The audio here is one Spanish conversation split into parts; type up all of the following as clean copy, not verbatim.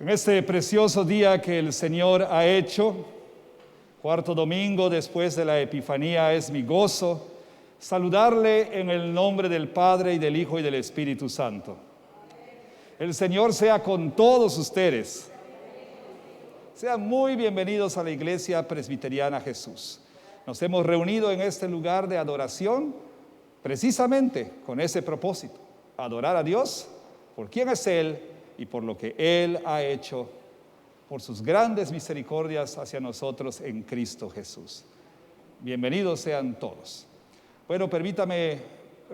En este precioso día que el Señor ha hecho, cuarto domingo después de la Epifanía, es mi gozo saludarle en el nombre del Padre y del Hijo y del Espíritu Santo. El Señor sea con todos ustedes. Sean muy bienvenidos a la Iglesia Presbiteriana Jesús. Nos hemos reunido en este lugar de adoración precisamente con ese propósito: adorar a Dios por quién es Él y por lo que Él ha hecho, por sus grandes misericordias hacia nosotros en Cristo Jesús. Bienvenidos sean todos. Bueno, permítame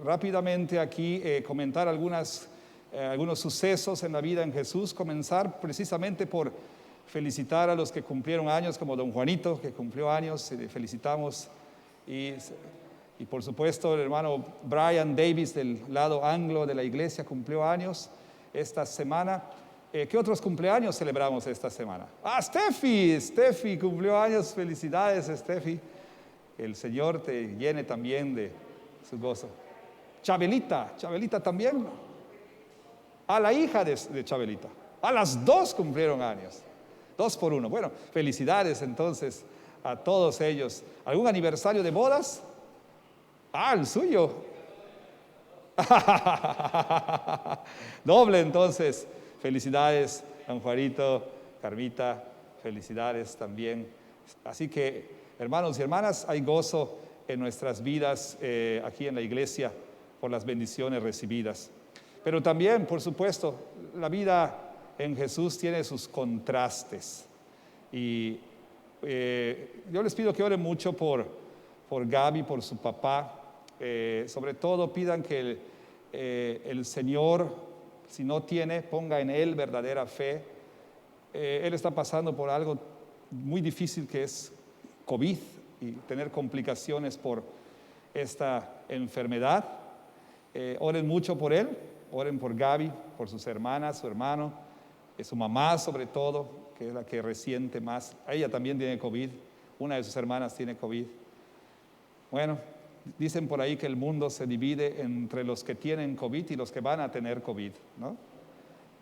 rápidamente aquí comentar algunos sucesos en la vida en Jesús. Comenzar precisamente por felicitar a los que cumplieron años, como don Juanito, que cumplió años, le felicitamos. Y por supuesto el hermano Brian Davis del lado anglo de la iglesia cumplió años esta semana. ¿Qué otros cumpleaños celebramos esta semana? Steffi cumplió años. Felicidades, Steffi. El Señor te llene también de su gozo. Chabelita también. A la hija de Chabelita. A las dos cumplieron años. 2 por 1. Bueno, felicidades entonces a todos ellos. ¿Algún aniversario de bodas? El suyo. Doble entonces. Felicidades, don Juanito, Carmita, felicidades también. Así que, hermanos y hermanas, hay gozo en nuestras vidas aquí en la iglesia por las bendiciones recibidas. Pero también, por supuesto, la vida en Jesús tiene sus contrastes. Y yo les pido que oren mucho por Gaby, por su papá. Sobre todo pidan que el Señor, si no tiene, ponga en él verdadera fe. Él está pasando por algo muy difícil que es COVID y tener complicaciones por esta enfermedad. Oren mucho por él, oren por Gaby, por sus hermanas, su hermano, su mamá sobre todo, que es la que resiente más. Ella también tiene COVID, una de sus hermanas tiene COVID. Bueno, dicen por ahí que el mundo se divide entre los que tienen COVID y los que van a tener COVID, ¿no?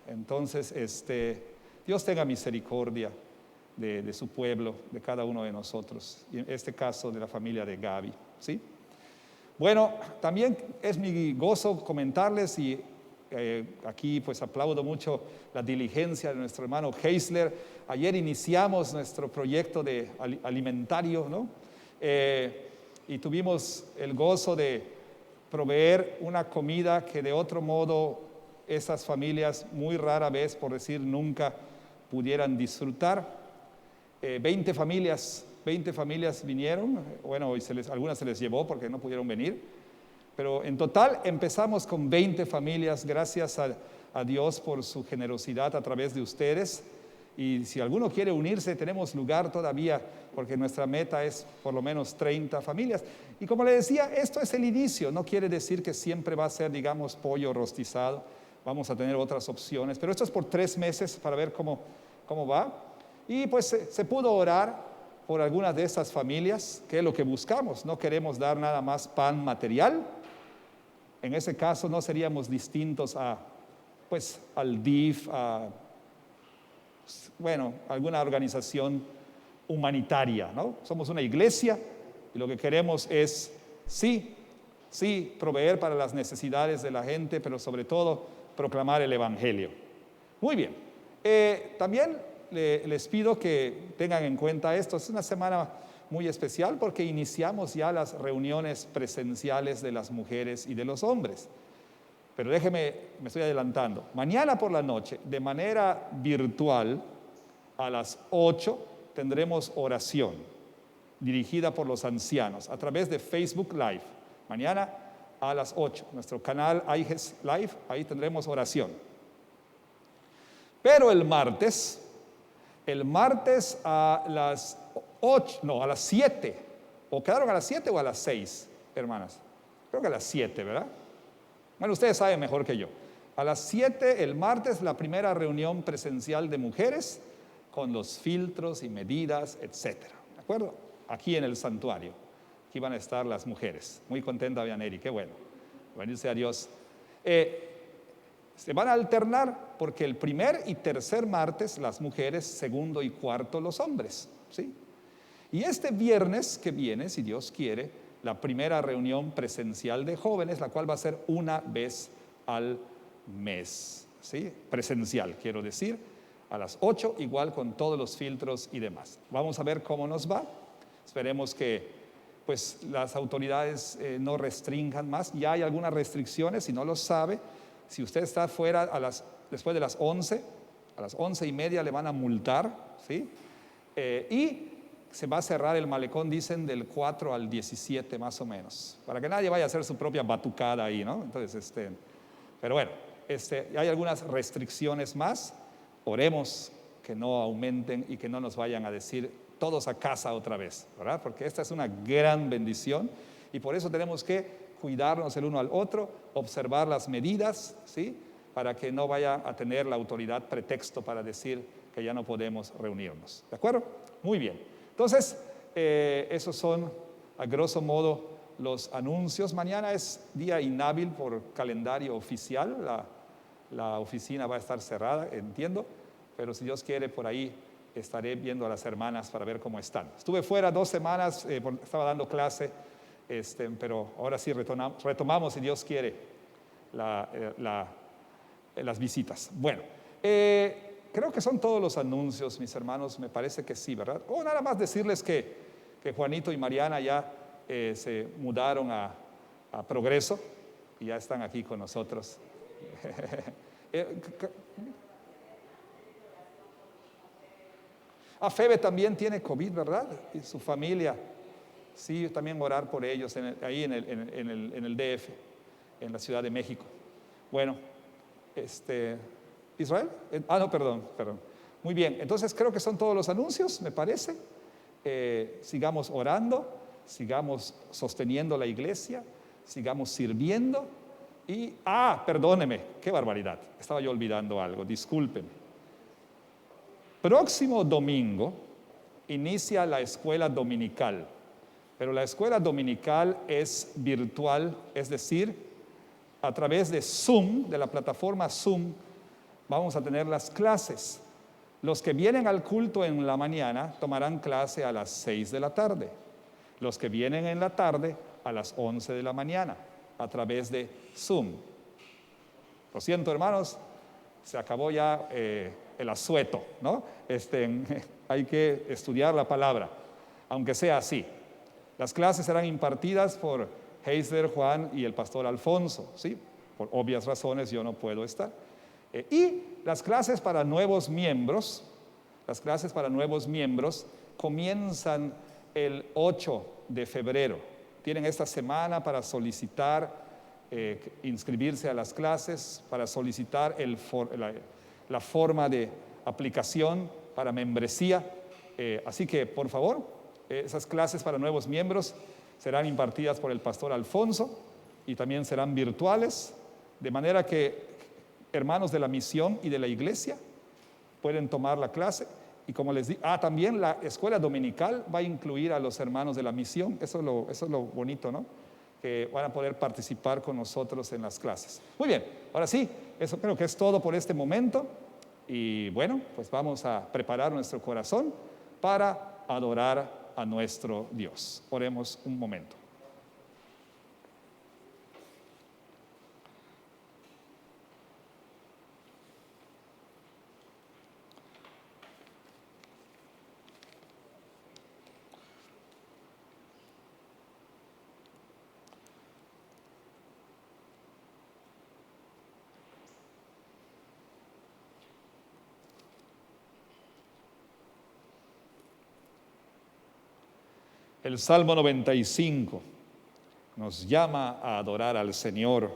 Entonces, Dios tenga misericordia de su pueblo, de cada uno de nosotros, y en este caso de la familia de Gaby, ¿sí? Bueno, también es mi gozo comentarles, y aquí pues aplaudo mucho la diligencia de nuestro hermano Heisler. Ayer iniciamos nuestro proyecto de alimentario, ¿no? Y tuvimos el gozo de proveer una comida que de otro modo esas familias muy rara vez, por decir nunca, pudieran disfrutar. 20 familias vinieron. Bueno, y algunas se les llevó porque no pudieron venir, pero en total empezamos con 20 familias, gracias a Dios por su generosidad a través de ustedes. Y si alguno quiere unirse, tenemos lugar todavía, porque nuestra meta es por lo menos 30 familias. Y como le decía, esto es el inicio. No quiere decir que siempre va a ser, digamos, pollo rostizado. Vamos a tener otras opciones, pero esto es por 3 meses para ver cómo va. Y pues se pudo orar por algunas de estas familias, que es lo que buscamos. No queremos dar nada más pan material. En ese caso no seríamos distintos al DIF, alguna organización humanitaria, ¿no? Somos una iglesia y lo que queremos es, sí, proveer para las necesidades de la gente, pero sobre todo proclamar el Evangelio. Muy bien. También les pido que tengan en cuenta esto. Es una semana muy especial porque iniciamos ya las reuniones presenciales de las mujeres y de los hombres. Pero déjeme, me estoy adelantando. Mañana por la noche, de manera virtual, a las 8, tendremos oración dirigida por los ancianos a través de Facebook Live. Mañana a las 8, nuestro canal IGES Live, ahí tendremos oración. Pero el martes a las 7, ¿o quedaron a las 7 o a las 6, hermanas? Creo que a las 7, ¿verdad? Bueno, ustedes saben mejor que yo. A las 7 el martes, la primera reunión presencial de mujeres con los filtros y medidas, etcétera. ¿De acuerdo? Aquí en el santuario. Aquí van a estar las mujeres. Muy contenta, Vianeri, qué bueno. Bendice a Dios. Se van a alternar porque el primer y tercer martes las mujeres, segundo y cuarto los hombres, ¿sí? Y este viernes que viene, si Dios quiere, la primera reunión presencial de jóvenes, la cual va a ser una vez al mes, ¿sí? Presencial, quiero decir, a las 8, igual con todos los filtros y demás. Vamos a ver cómo nos va. Esperemos que pues, las autoridades no restrinjan más. Ya hay algunas restricciones, si no lo sabe. Si usted está fuera después de las 11, a las 11:30 le van a multar, ¿sí? Y se va a cerrar el malecón, dicen, del 4 al 17 más o menos, para que nadie vaya a hacer su propia batucada ahí, ¿no? Entonces, pero bueno, hay algunas restricciones más. Oremos que no aumenten y que no nos vayan a decir todos a casa otra vez, ¿verdad? Porque esta es una gran bendición y por eso tenemos que cuidarnos el uno al otro, observar las medidas, ¿sí? Para que no vaya a tener la autoridad pretexto para decir que ya no podemos reunirnos, ¿de acuerdo? Muy bien. Entonces, esos son a grosso modo los anuncios. Mañana es día inhábil por calendario oficial, la oficina va a estar cerrada, entiendo, pero si Dios quiere por ahí estaré viendo a las hermanas para ver cómo están. Estuve fuera 2 semanas, estaba dando clase, pero ahora sí retomamos, si Dios quiere, las visitas. Bueno, creo que son todos los anuncios, mis hermanos, me parece que sí, ¿verdad? O nada más decirles que Juanito y Mariana ya se mudaron a Progreso y ya están aquí con nosotros. Febe también tiene COVID, ¿verdad? Y su familia. Sí, también orar por ellos ahí en el DF, en la Ciudad de México. Bueno, ¿Israel? No, perdón. Muy bien, entonces creo que son todos los anuncios, me parece. Sigamos orando, sigamos sosteniendo la iglesia, sigamos sirviendo. Y, perdóneme, qué barbaridad, estaba yo olvidando algo, discúlpenme. Próximo domingo inicia la escuela dominical, pero la escuela dominical es virtual, es decir, a través de Zoom, de la plataforma Zoom, vamos a tener las clases. Los que vienen al culto en la mañana tomarán clase a las 6 de la tarde. Los que vienen en la tarde a las 11 de la mañana a través de Zoom. Lo siento, hermanos, se acabó ya el asueto, ¿no? Hay que estudiar la palabra, aunque sea así. Las clases serán impartidas por Heiser, Juan y el pastor Alfonso, ¿sí? Por obvias razones yo no puedo estar. Y las clases para nuevos miembros comienzan el 8 de febrero. Tienen esta semana para solicitar, inscribirse a las clases, para solicitar la forma de aplicación para membresía. Así que, por favor, esas clases para nuevos miembros serán impartidas por el pastor Alfonso y también serán virtuales, de manera que hermanos de la misión y de la iglesia pueden tomar la clase. Y como les digo, también la escuela dominical va a incluir a los hermanos de la misión. Eso es lo bonito, ¿no? Que van a poder participar con nosotros en las clases. Muy bien, ahora sí, eso creo que es todo por este momento. Y bueno, pues vamos a preparar nuestro corazón para adorar a nuestro Dios. Oremos un momento. El Salmo 95 nos llama a adorar al Señor.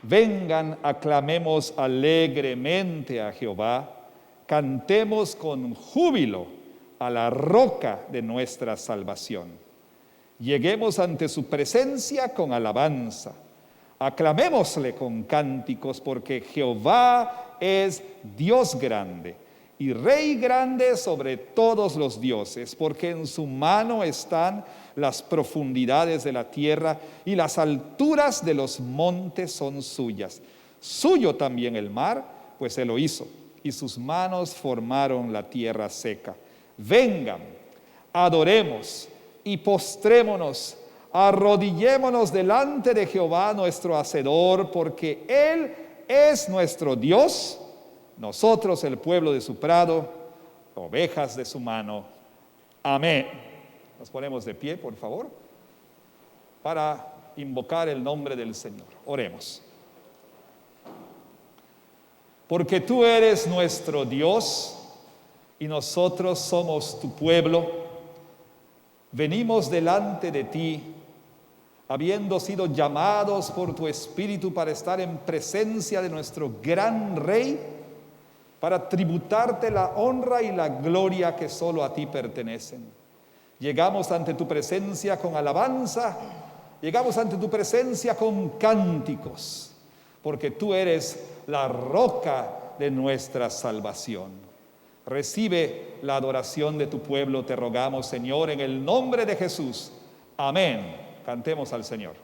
Vengan, aclamemos alegremente a Jehová, cantemos con júbilo a la roca de nuestra salvación. Lleguemos ante su presencia con alabanza, aclamémosle con cánticos, porque Jehová es Dios grande y Rey grande sobre todos los dioses, porque en su mano están las profundidades de la tierra y las alturas de los montes son suyas. Suyo también el mar, pues Él lo hizo, y sus manos formaron la tierra seca. Vengan, adoremos y postrémonos, arrodillémonos delante de Jehová nuestro Hacedor, porque Él es nuestro Dios, nosotros el pueblo de su prado, ovejas de su mano. Amén. Nos ponemos de pie, por favor, para invocar el nombre del Señor. Oremos. Porque tú eres nuestro Dios y nosotros somos tu pueblo, venimos delante de ti, habiendo sido llamados por tu Espíritu para estar en presencia de nuestro gran Rey, para tributarte la honra y la gloria que solo a ti pertenecen. Llegamos ante tu presencia con alabanza, llegamos ante tu presencia con cánticos, porque tú eres la roca de nuestra salvación. Recibe la adoración de tu pueblo, te rogamos, Señor, en el nombre de Jesús. Amén. Cantemos al Señor.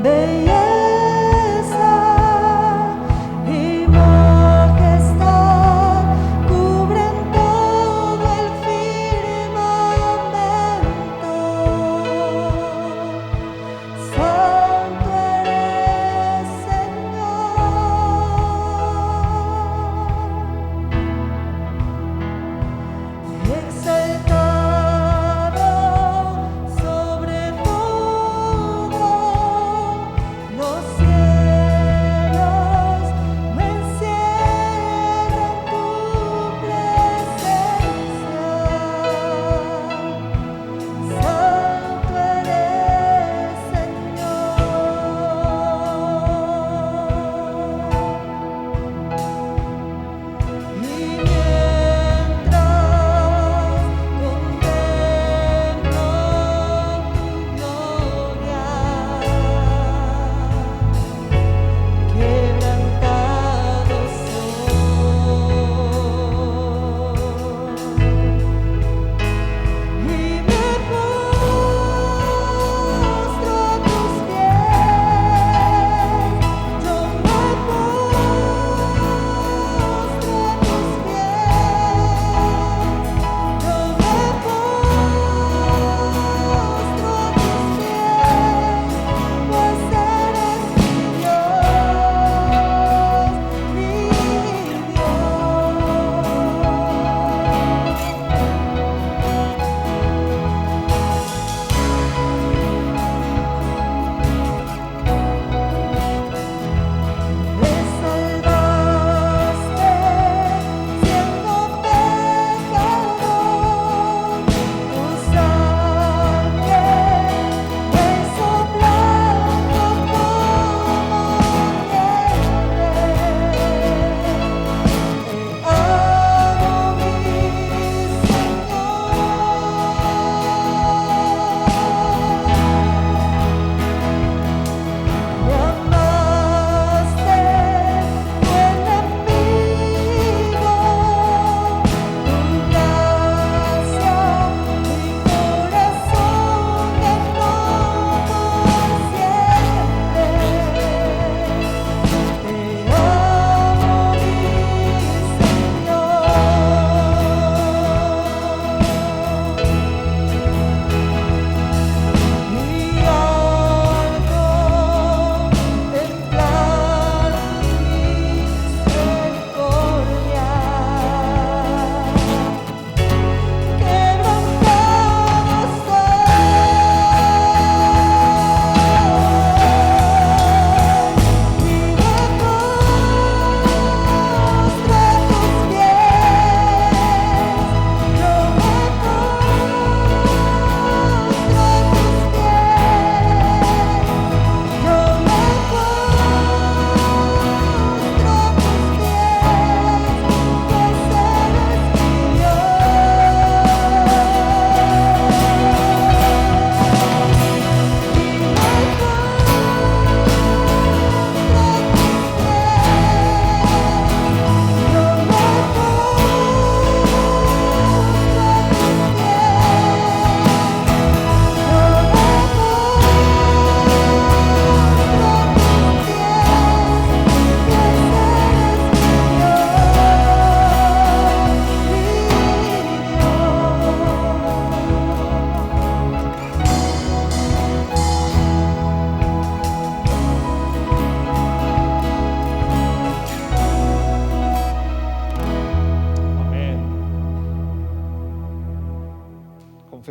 Belleza y majestad cubren todo.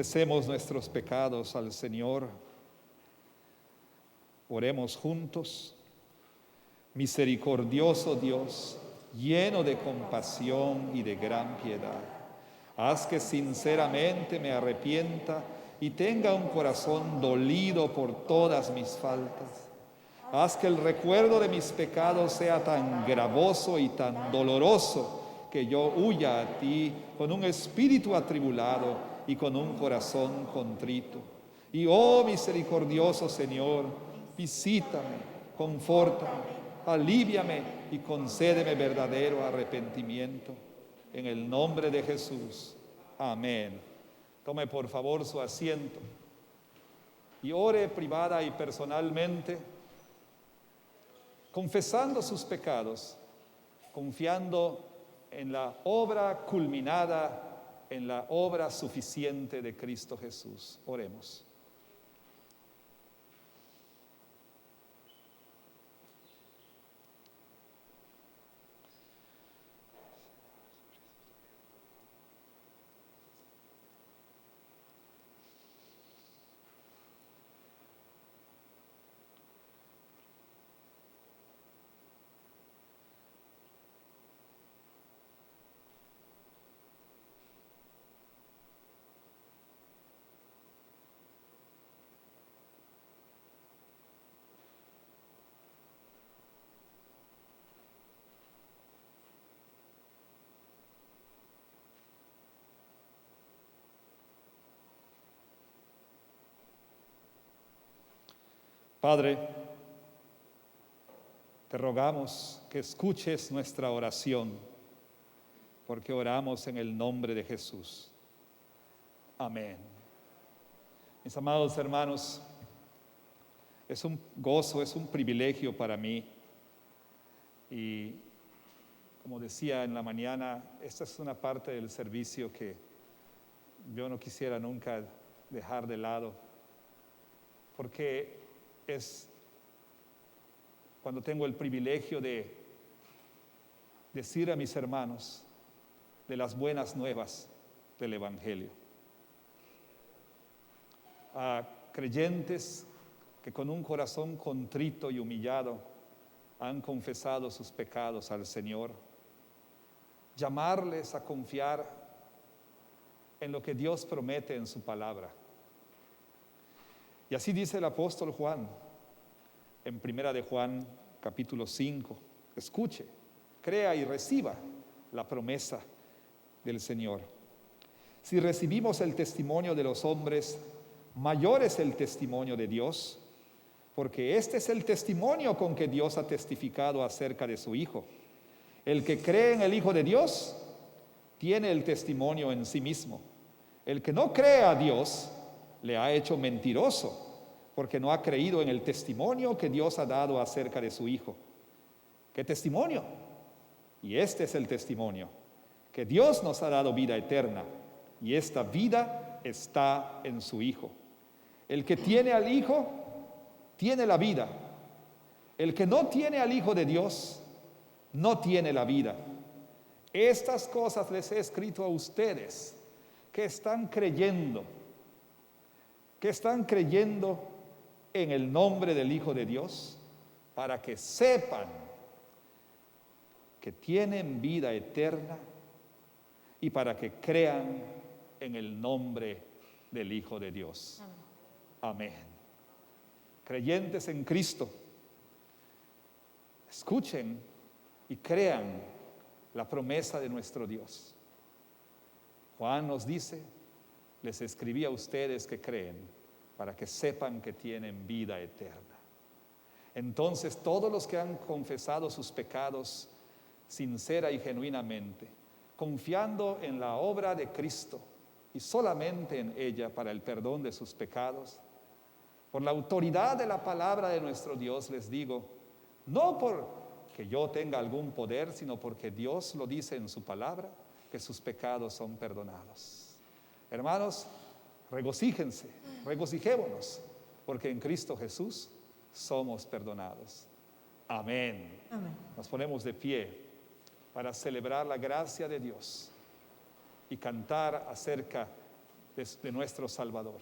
confesemos nuestros pecados al Señor. Oremos juntos. Misericordioso Dios, lleno de compasión y de gran piedad, haz que sinceramente me arrepienta y tenga un corazón dolido por todas mis faltas. Haz que el recuerdo de mis pecados sea tan gravoso y tan doloroso que yo huya a ti con un espíritu atribulado y con un corazón contrito. Y oh misericordioso Señor, visítame, confórtame, alíviame y concédeme verdadero arrepentimiento. En el nombre de Jesús. Amén. Tome por favor su asiento y ore privada y personalmente, confesando sus pecados, confiando en la obra culminada, en la obra suficiente de Cristo Jesús. Oremos. Padre, te rogamos que escuches nuestra oración, porque oramos en el nombre de Jesús. Amén. Mis amados hermanos, es un gozo, es un privilegio para mí. Y como decía en la mañana, esta es una parte del servicio que yo no quisiera nunca dejar de lado, porque es cuando tengo el privilegio de decir a mis hermanos de las buenas nuevas del Evangelio. A creyentes que con un corazón contrito y humillado han confesado sus pecados al Señor, llamarles a confiar en lo que Dios promete en su palabra. Y así dice el apóstol Juan, en 1 de Juan, capítulo 5. Escuche, crea y reciba la promesa del Señor. Si recibimos el testimonio de los hombres, mayor es el testimonio de Dios, porque este es el testimonio con que Dios ha testificado acerca de su Hijo. El que cree en el Hijo de Dios tiene el testimonio en sí mismo. El que no cree a Dios le ha hecho mentiroso, porque no ha creído en el testimonio que Dios ha dado acerca de su Hijo. ¿Qué testimonio? Y este es el testimonio, que Dios nos ha dado vida eterna, y esta vida está en su Hijo. El que tiene al Hijo, tiene la vida. El que no tiene al Hijo de Dios, no tiene la vida. Estas cosas les he escrito a ustedes, que están creyendo en el nombre del Hijo de Dios, para que sepan que tienen vida eterna y para que crean en el nombre del Hijo de Dios. Amén. Creyentes en Cristo, escuchen y crean la promesa de nuestro Dios. Juan nos dice, les escribí a ustedes que creen, para que sepan que tienen vida eterna. Entonces, todos los que han confesado sus pecados sincera y genuinamente, confiando en la obra de Cristo y solamente en ella para el perdón de sus pecados, por la autoridad de la palabra de nuestro Dios les digo, no porque yo tenga algún poder, sino porque Dios lo dice en su palabra, que sus pecados son perdonados. Hermanos, regocíjense, regocijémonos, porque en Cristo Jesús somos perdonados. Amén. Amén. Nos ponemos de pie para celebrar la gracia de Dios y cantar acerca de nuestro Salvador.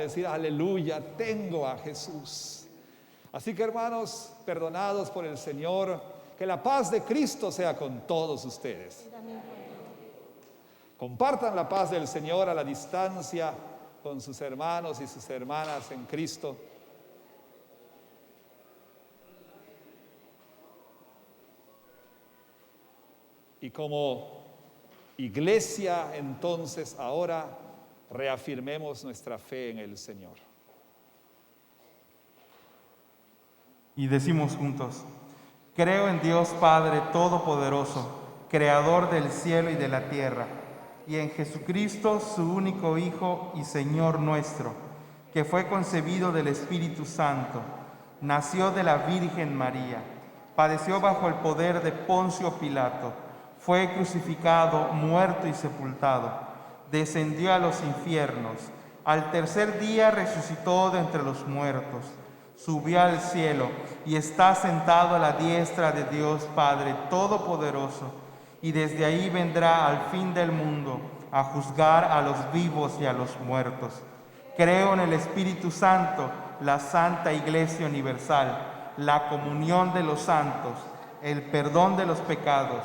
Decir aleluya, tengo a Jesús. Así que hermanos, perdonados por el Señor, que la paz de Cristo sea con todos ustedes. Compartan la paz del Señor a la distancia con sus hermanos y sus hermanas en Cristo. Y como iglesia, entonces, ahora reafirmemos nuestra fe en el Señor. Y decimos juntos: creo en Dios Padre Todopoderoso, Creador del cielo y de la tierra, y en Jesucristo, su único Hijo y Señor nuestro, que fue concebido del Espíritu Santo, nació de la Virgen María, padeció bajo el poder de Poncio Pilato, fue crucificado, muerto y sepultado, descendió a los infiernos, al tercer día resucitó de entre los muertos, subió al cielo y está sentado a la diestra de Dios Padre Todopoderoso, y desde ahí vendrá al fin del mundo a juzgar a los vivos y a los muertos. Creo en el Espíritu Santo, la Santa Iglesia Universal, la comunión de los santos, el perdón de los pecados,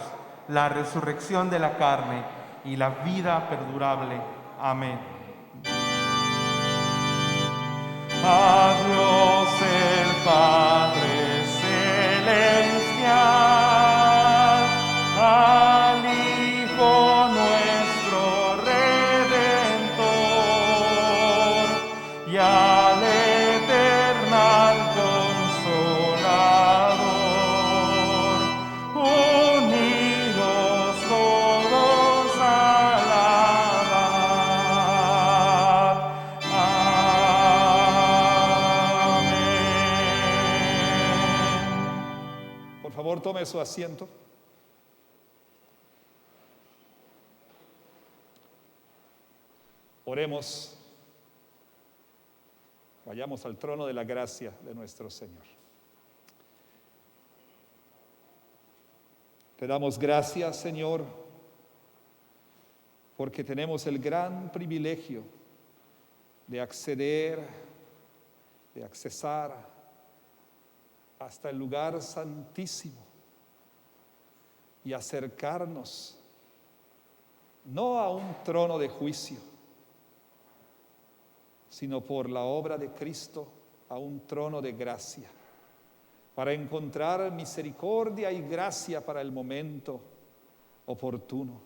la resurrección de la carne y la vida perdurable. Amén. A Dios el Padre celestial, al Hijo nuestro Redentor y al eternal Consolador, unidos todos alabad. Amén. Por favor, tome su asiento. Oremos. Vayamos al trono de la gracia de nuestro Señor. Te damos gracias, Señor, porque tenemos el gran privilegio de acceder, de accesar hasta el lugar santísimo y acercarnos no a un trono de juicio, sino por la obra de Cristo a un trono de gracia, para encontrar misericordia y gracia para el momento oportuno.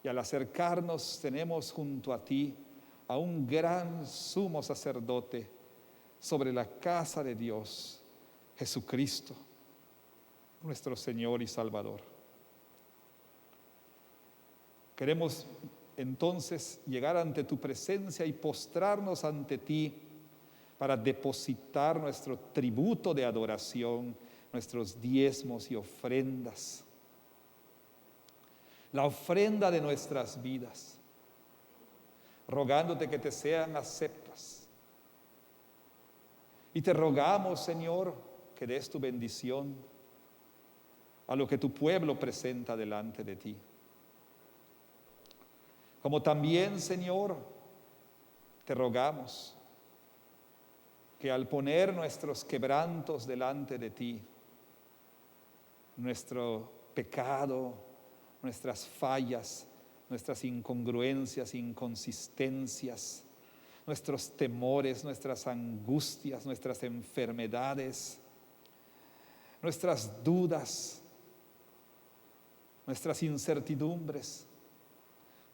Y al acercarnos tenemos junto a ti a un gran sumo sacerdote sobre la casa de Dios, Jesucristo, nuestro Señor y Salvador. Queremos entonces llegar ante tu presencia y postrarnos ante ti para depositar nuestro tributo de adoración, nuestros diezmos y ofrendas, la ofrenda de nuestras vidas, rogándote que te sean aceptas. Y te rogamos, Señor, que des tu bendición a lo que tu pueblo presenta delante de ti. Como también, Señor, te rogamos que al poner nuestros quebrantos delante de ti, nuestro pecado, nuestras fallas, nuestras incongruencias, inconsistencias, nuestros temores, nuestras angustias, nuestras enfermedades, nuestras dudas, nuestras incertidumbres,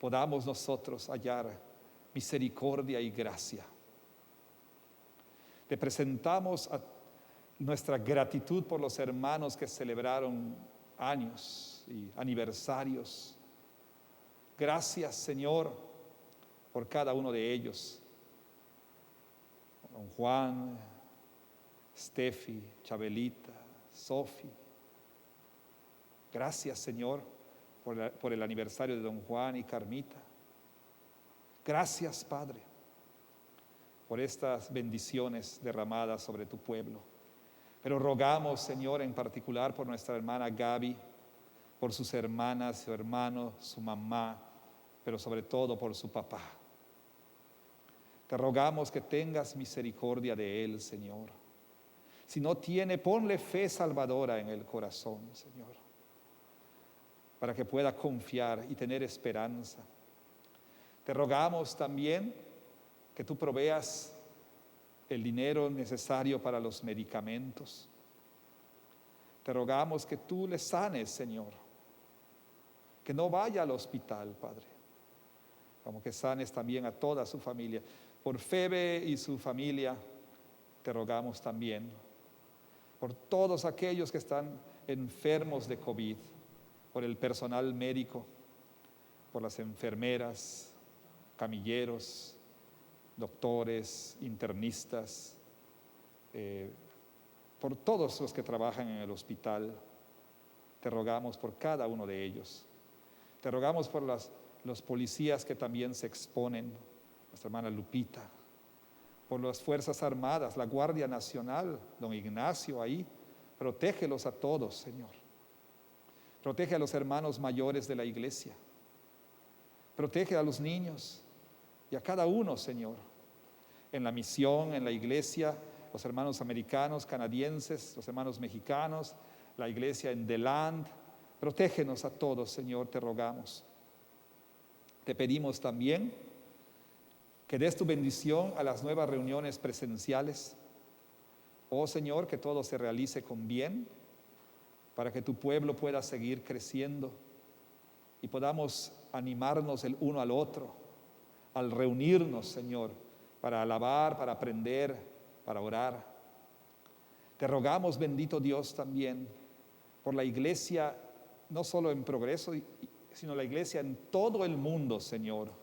podamos nosotros hallar misericordia y gracia. Te presentamos nuestra gratitud por los hermanos que celebraron años y aniversarios. Gracias, Señor, por cada uno de ellos. Don Juan, Steffi, Chabelita, Sofi. Gracias, Señor, por el aniversario de don Juan y Carmita. Gracias, Padre, por estas bendiciones derramadas sobre tu pueblo. Pero rogamos, Señor, en particular por nuestra hermana Gaby, por sus hermanas, su hermano, su mamá, pero sobre todo por su papá. Te rogamos que tengas misericordia de él, Señor. Si no tiene, ponle fe salvadora en el corazón, Señor, para que pueda confiar y tener esperanza. Te rogamos también que tú proveas el dinero necesario para los medicamentos. Te rogamos que tú le sanes, Señor, que no vaya al hospital, Padre, como que sanes también a toda su familia. Por Febe y su familia, te rogamos también, por todos aquellos que están enfermos de COVID, por el personal médico, por las enfermeras, camilleros, doctores, internistas, por todos los que trabajan en el hospital. Te rogamos por cada uno de ellos. Te rogamos por los policías que también se exponen, nuestra hermana Lupita, por las Fuerzas Armadas, la Guardia Nacional, don Ignacio ahí. Protégelos a todos, Señor. Protege a los hermanos mayores de la iglesia. Protege a los niños y a cada uno, Señor. En la misión, en la iglesia, los hermanos americanos, canadienses, los hermanos mexicanos, la iglesia en The Land. Protégenos a todos, Señor, te rogamos. Te pedimos también que des tu bendición a las nuevas reuniones presenciales. Oh Señor, que todo se realice con bien, para que tu pueblo pueda seguir creciendo y podamos animarnos el uno al otro, al reunirnos, Señor, para alabar, para aprender, para orar. Te rogamos, bendito Dios, también por la iglesia, no solo en Progreso, sino la iglesia en todo el mundo, Señor.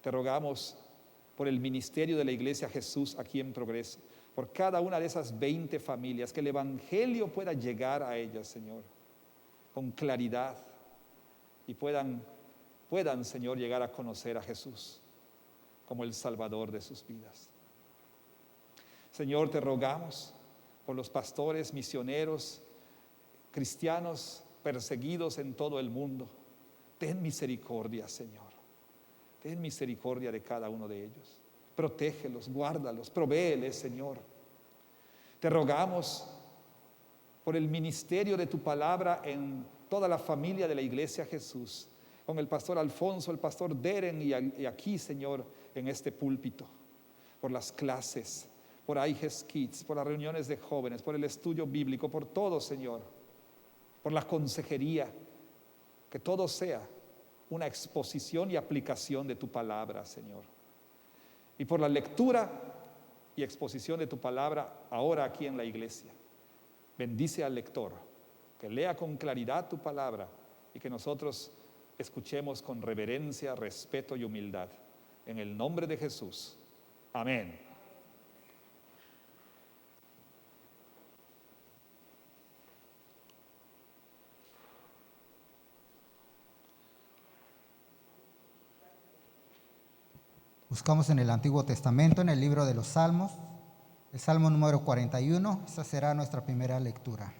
Te rogamos por el ministerio de la iglesia Jesús aquí en Progreso, por cada una de esas 20 familias, que el evangelio pueda llegar a ellas, Señor, con claridad, y puedan, Señor, llegar a conocer a Jesús como el Salvador de sus vidas. Señor, te rogamos por los pastores, misioneros, cristianos perseguidos en todo el mundo. Ten misericordia, Señor. Ten misericordia de cada uno de ellos. Protégelos, guárdalos, provéeles, Señor. Te rogamos por el ministerio de tu palabra en toda la familia de la iglesia Jesús, con el pastor Alfonso, el pastor Deren y aquí, Señor, en este púlpito, por las clases, por IGES Kids, por las reuniones de jóvenes, por el estudio bíblico, por todo, Señor, por la consejería, que todo sea una exposición y aplicación de tu palabra, Señor. Y por la lectura y exposición de tu palabra ahora aquí en la iglesia. Bendice al lector, que lea con claridad tu palabra y que nosotros escuchemos con reverencia, respeto y humildad. En el nombre de Jesús. Amén. Buscamos en el Antiguo Testamento, en el libro de los Salmos, el Salmo número 41. Esta será nuestra primera lectura.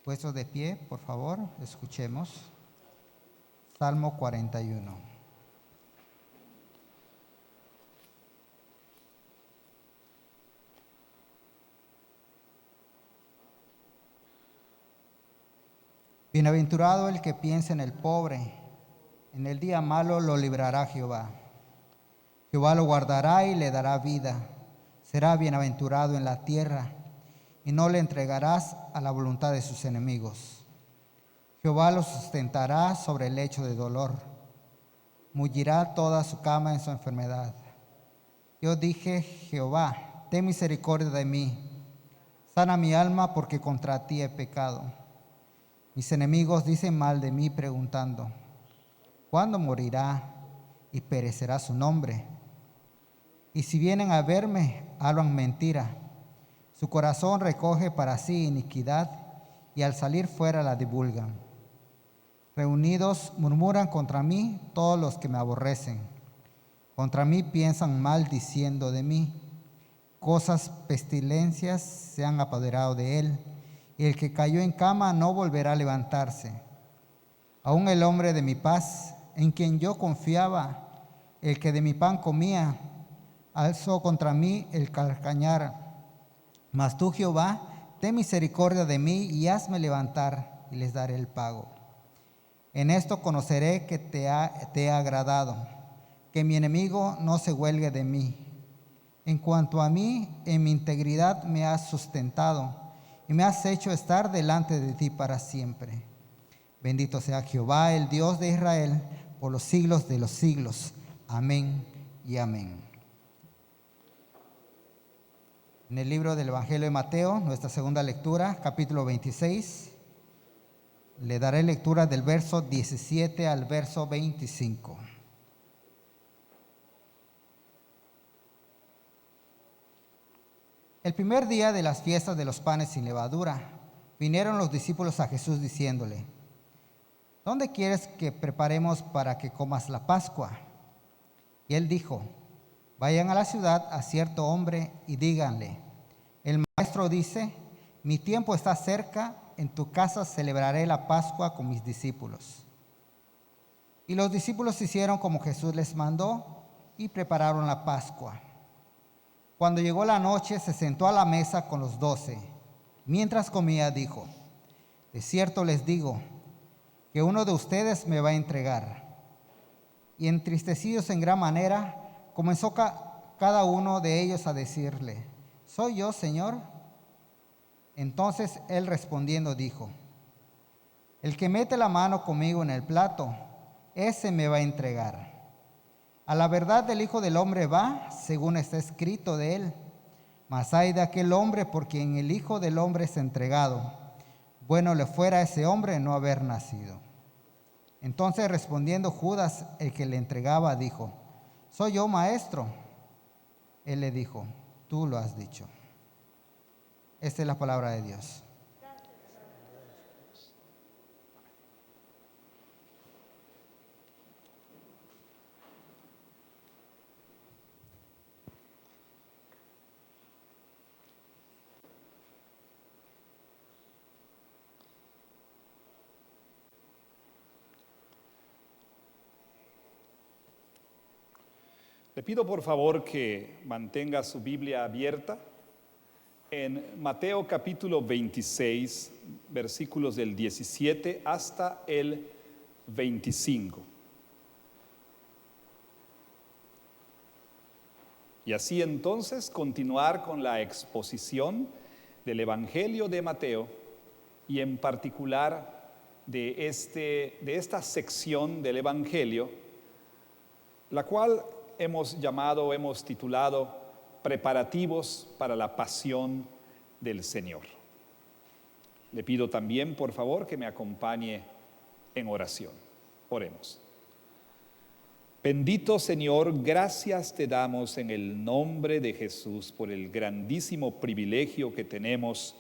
Puestos de pie, por favor, escuchemos. Salmo 41. Bienaventurado el que piensa en el pobre, en el día malo lo librará Jehová. Jehová lo guardará y le dará vida. Será bienaventurado en la tierra, y no le entregarás a la voluntad de sus enemigos. Jehová lo sustentará sobre el lecho de dolor. Mullirá toda su cama en su enfermedad. Yo dije, Jehová, ten misericordia de mí. Sana mi alma, porque contra ti he pecado. Mis enemigos dicen mal de mí, preguntando, ¿cuándo morirá y perecerá su nombre? Y si vienen a verme, hablan mentira. Su corazón recoge para sí iniquidad, y al salir fuera la divulgan. Reunidos murmuran contra mí todos los que me aborrecen. Contra mí piensan mal diciendo de mí. Cosas pestilencias se han apoderado de él, y el que cayó en cama no volverá a levantarse. Aún el hombre de mi paz, en quien yo confiaba, el que de mi pan comía, alzó contra mí el calcañar. Mas tú, Jehová, ten misericordia de mí y hazme levantar, y les daré el pago. En esto conoceré que te he agradado, que mi enemigo no se huelgue de mí. En cuanto a mí, en mi integridad me has sustentado, y me has hecho estar delante de ti para siempre. Bendito sea Jehová, el Dios de Israel, por los siglos de los siglos. Amén y amén. En el libro del Evangelio de Mateo, nuestra segunda lectura, capítulo 26, le daré lectura del verso 17 al verso 25. El primer día de las fiestas de los panes sin levadura, vinieron los discípulos a Jesús diciéndole, ¿dónde quieres que preparemos para que comas la Pascua? Y él dijo, Vayan a la ciudad a cierto hombre y díganle, el maestro dice, mi tiempo está cerca, en tu casa celebraré la Pascua con mis discípulos. Y los discípulos hicieron como Jesús les mandó y prepararon la Pascua. Cuando llegó la noche, se sentó a la mesa con los 12. Mientras comía, dijo, de cierto les digo, que uno de ustedes me va a entregar. Y entristecidos en gran manera, comenzó cada uno de ellos a decirle, ¿soy yo, Señor? Entonces él respondiendo dijo, el que mete la mano conmigo en el plato, ese me va a entregar. A la verdad del Hijo del Hombre va, según está escrito de él. Mas ay de aquel hombre por quien el Hijo del Hombre es entregado. Bueno le fuera a ese hombre no haber nacido. Entonces respondiendo Judas, el que le entregaba, dijo, ¿soy yo, maestro? Él le dijo, tú lo has dicho. Esta es la palabra de Dios. Le pido por favor que mantenga su Biblia abierta en Mateo capítulo 26, versículos del 17 hasta el 25. Y así entonces continuar con la exposición del Evangelio de Mateo y en particular de esta sección del Evangelio, la cual hemos titulado Preparativos para la Pasión del Señor. Le pido también, por favor, que me acompañe en oración. Oremos. Bendito Señor, gracias te damos en el nombre de Jesús por el grandísimo privilegio que tenemos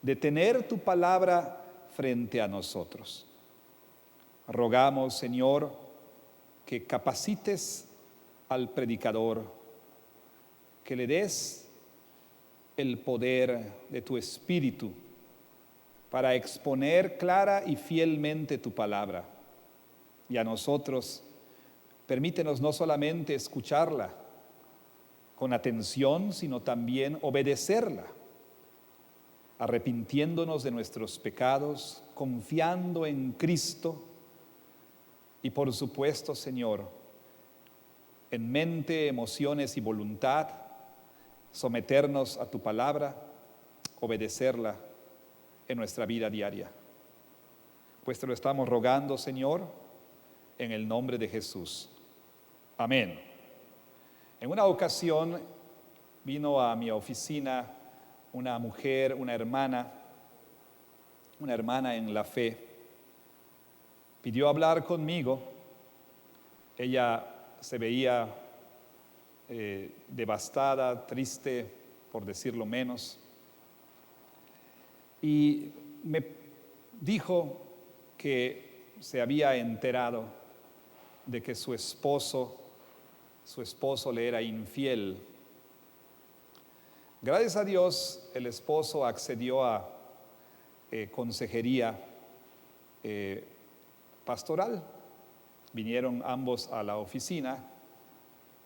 de tener tu palabra frente a nosotros. Rogamos, Señor, que capacites al predicador, que le des el poder de tu Espíritu para exponer clara y fielmente tu palabra. Y a nosotros, permítenos no solamente escucharla con atención, sino también obedecerla, arrepintiéndonos de nuestros pecados, confiando en Cristo y por supuesto, Señor, en mente, emociones y voluntad, someternos a tu palabra, obedecerla en nuestra vida diaria. Pues te lo estamos rogando, Señor, en el nombre de Jesús. Amén. En una ocasión vino a mi oficina una mujer, una hermana en la fe. Pidió hablar conmigo. Ella se veía devastada, triste, por decirlo menos. Y me dijo que se había enterado de que su esposo le era infiel. Gracias a Dios, el esposo accedió a consejería pastoral. Vinieron ambos a la oficina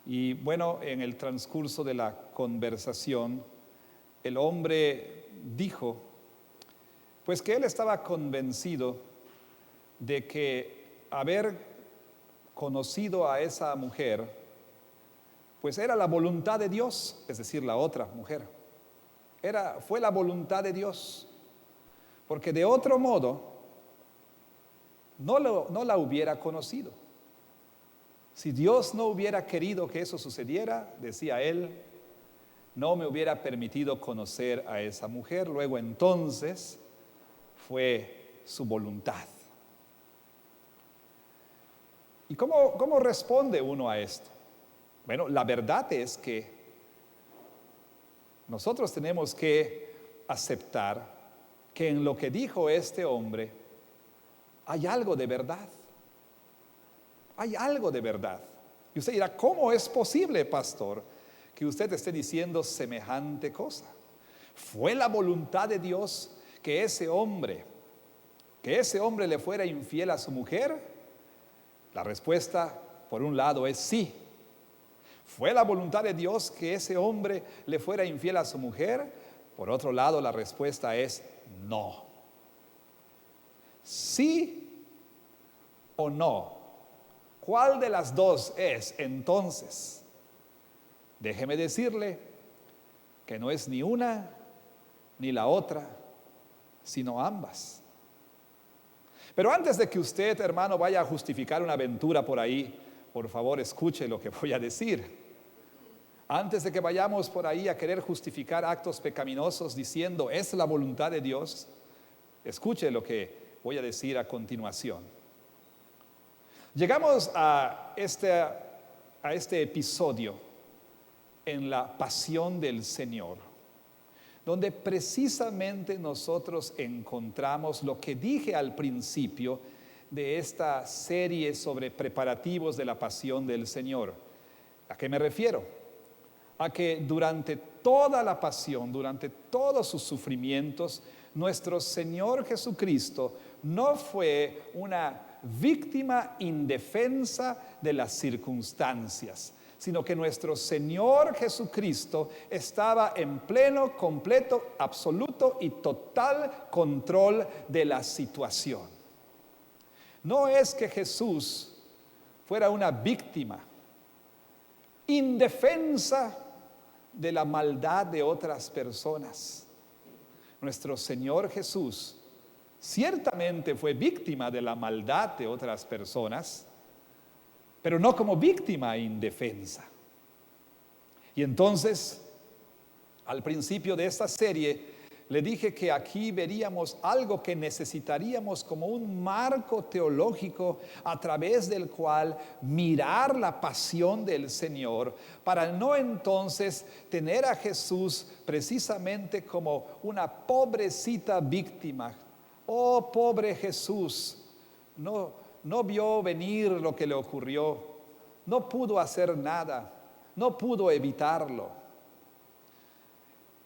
y bueno, en el transcurso de la conversación, el hombre dijo, pues que él estaba convencido de que haber conocido a esa mujer, pues era la voluntad de Dios, es decir, la otra mujer. Fue la voluntad de Dios, porque de otro modo no la hubiera conocido. Si Dios no hubiera querido que eso sucediera, decía él, no me hubiera permitido conocer a esa mujer. Luego entonces fue su voluntad. ¿Y cómo responde uno a esto? Bueno, la verdad es que nosotros tenemos que aceptar que en lo que dijo este hombre hay algo de verdad. Hay algo de verdad. Y usted dirá, ¿cómo es posible, pastor, que usted esté diciendo semejante cosa? ¿Fue la voluntad de Dios que ese hombre le fuera infiel a su mujer? La respuesta, por un lado, es sí. ¿Fue la voluntad de Dios que ese hombre le fuera infiel a su mujer? Por otro lado, la respuesta es no. ¿Sí o no? ¿Cuál de las dos es entonces? Déjeme decirle que no es ni una ni la otra, sino ambas. Pero antes de que usted, hermano, vaya a justificar una aventura por ahí, por favor, escuche lo que voy a decir. Antes de que vayamos por ahí a querer justificar actos pecaminosos diciendo, es la voluntad de Dios, escuche lo que voy a decir a continuación. Llegamos a este episodio en la pasión del Señor, donde precisamente nosotros encontramos lo que dije al principio de esta serie sobre preparativos de la pasión del Señor. ¿A qué me refiero? A que durante toda la pasión, durante todos sus sufrimientos, nuestro Señor Jesucristo no fue una víctima indefensa de las circunstancias, sino que nuestro Señor Jesucristo estaba en pleno, completo, absoluto y total control de la situación. No es que Jesús fuera una víctima indefensa de la maldad de otras personas. Nuestro Señor Jesús ciertamente fue víctima de la maldad de otras personas, pero no como víctima indefensa. Y entonces, al principio de esta serie, le dije que aquí veríamos algo que necesitaríamos como un marco teológico a través del cual mirar la pasión del Señor, para no entonces tener a Jesús precisamente como una pobrecita víctima. Oh, pobre Jesús, no vio venir lo que le ocurrió, no pudo hacer nada, no pudo evitarlo.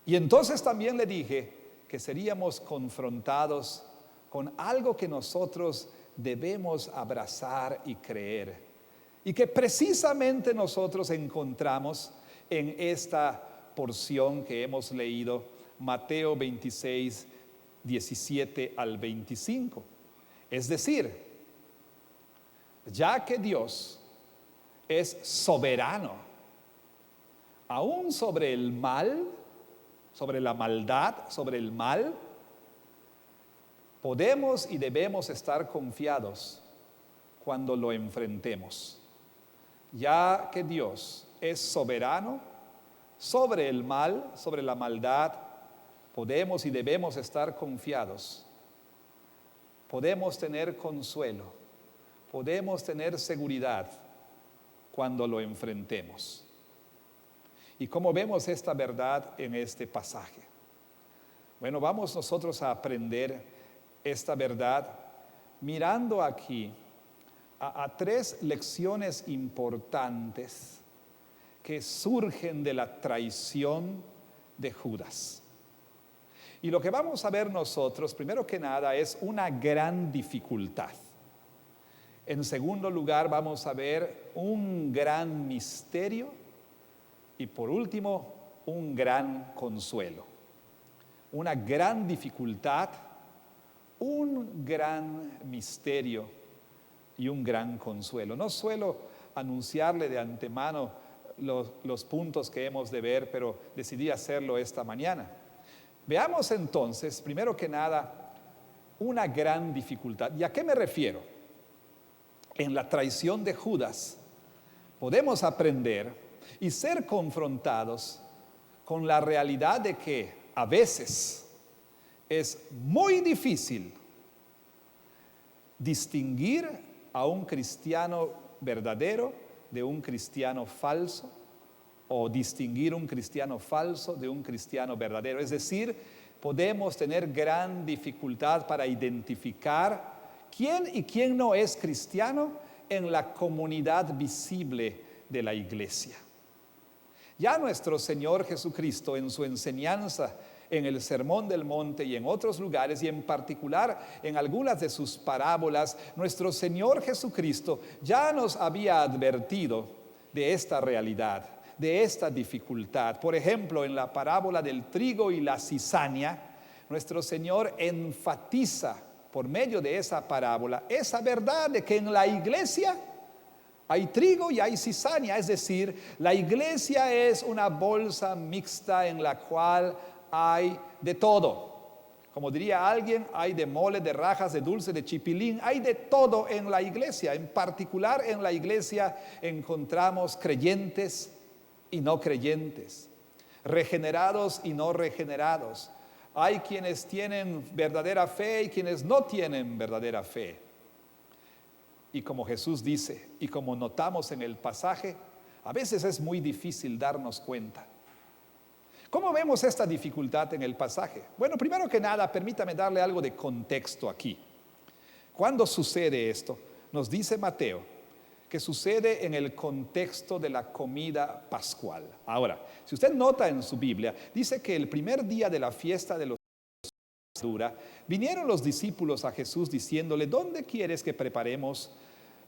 Y entonces también le dije que seríamos confrontados con algo que nosotros debemos abrazar y creer, y que precisamente nosotros encontramos en esta porción que hemos leído, Mateo 26, 17 al 25. Es decir, ya que Dios es soberano, aún sobre el mal, sobre la maldad, sobre el mal, podemos y debemos estar confiados cuando lo enfrentemos. Ya que Dios es soberano sobre el mal, sobre la maldad, podemos y debemos estar confiados. Podemos tener consuelo, podemos tener seguridad cuando lo enfrentemos. ¿Y cómo vemos esta verdad en este pasaje? Bueno, vamos nosotros a aprender esta verdad mirando aquí a tres lecciones importantes que surgen de la traición de Judas. Y lo que vamos a ver nosotros, primero que nada, es una gran dificultad. En segundo lugar, vamos a ver un gran misterio. Y por último, un gran consuelo. Una gran dificultad, un gran misterio y un gran consuelo. No suelo anunciarle de antemano los puntos que hemos de ver, pero decidí hacerlo esta mañana. Veamos entonces, primero que nada, una gran dificultad. ¿Y a qué me refiero? En la traición de Judas podemos aprender y ser confrontados con la realidad de que a veces es muy difícil distinguir a un cristiano verdadero de un cristiano falso, o distinguir un cristiano falso de un cristiano verdadero. Es decir, podemos tener gran dificultad para identificar quién y quién no es cristiano en la comunidad visible de la iglesia. Ya nuestro Señor Jesucristo en su enseñanza en el Sermón del Monte y en otros lugares, y en particular en algunas de sus parábolas, nuestro Señor Jesucristo ya nos había advertido de esta realidad, de esta dificultad. Por ejemplo, en la parábola del trigo y la cizaña, nuestro Señor enfatiza por medio de esa parábola esa verdad de que en la iglesia hay trigo y hay cizaña, es decir, la iglesia es una bolsa mixta en la cual hay de todo. Como diría alguien, hay de mole, de rajas, de dulce, de chipilín, hay de todo en la iglesia. En particular en la iglesia encontramos creyentes y no creyentes, regenerados y no regenerados. Hay quienes tienen verdadera fe y quienes no tienen verdadera fe. Y como Jesús dice, y como notamos en el pasaje, a veces es muy difícil darnos cuenta. ¿Cómo vemos esta dificultad en el pasaje? Bueno, primero que nada, permítame darle algo de contexto aquí. ¿Cuándo sucede esto? Nos dice Mateo que sucede en el contexto de la comida pascual. Ahora, si usted nota en su Biblia, dice que el primer día de la fiesta de los vinieron los discípulos a Jesús diciéndole: ¿dónde quieres que preparemos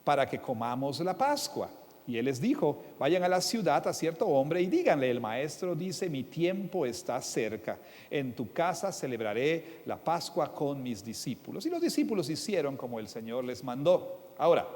para que comamos la Pascua? Y él les dijo: vayan a la ciudad a cierto hombre y díganle: el maestro dice, mi tiempo está cerca, en tu casa celebraré la Pascua con mis discípulos. Y los discípulos hicieron como el Señor les mandó. Ahora,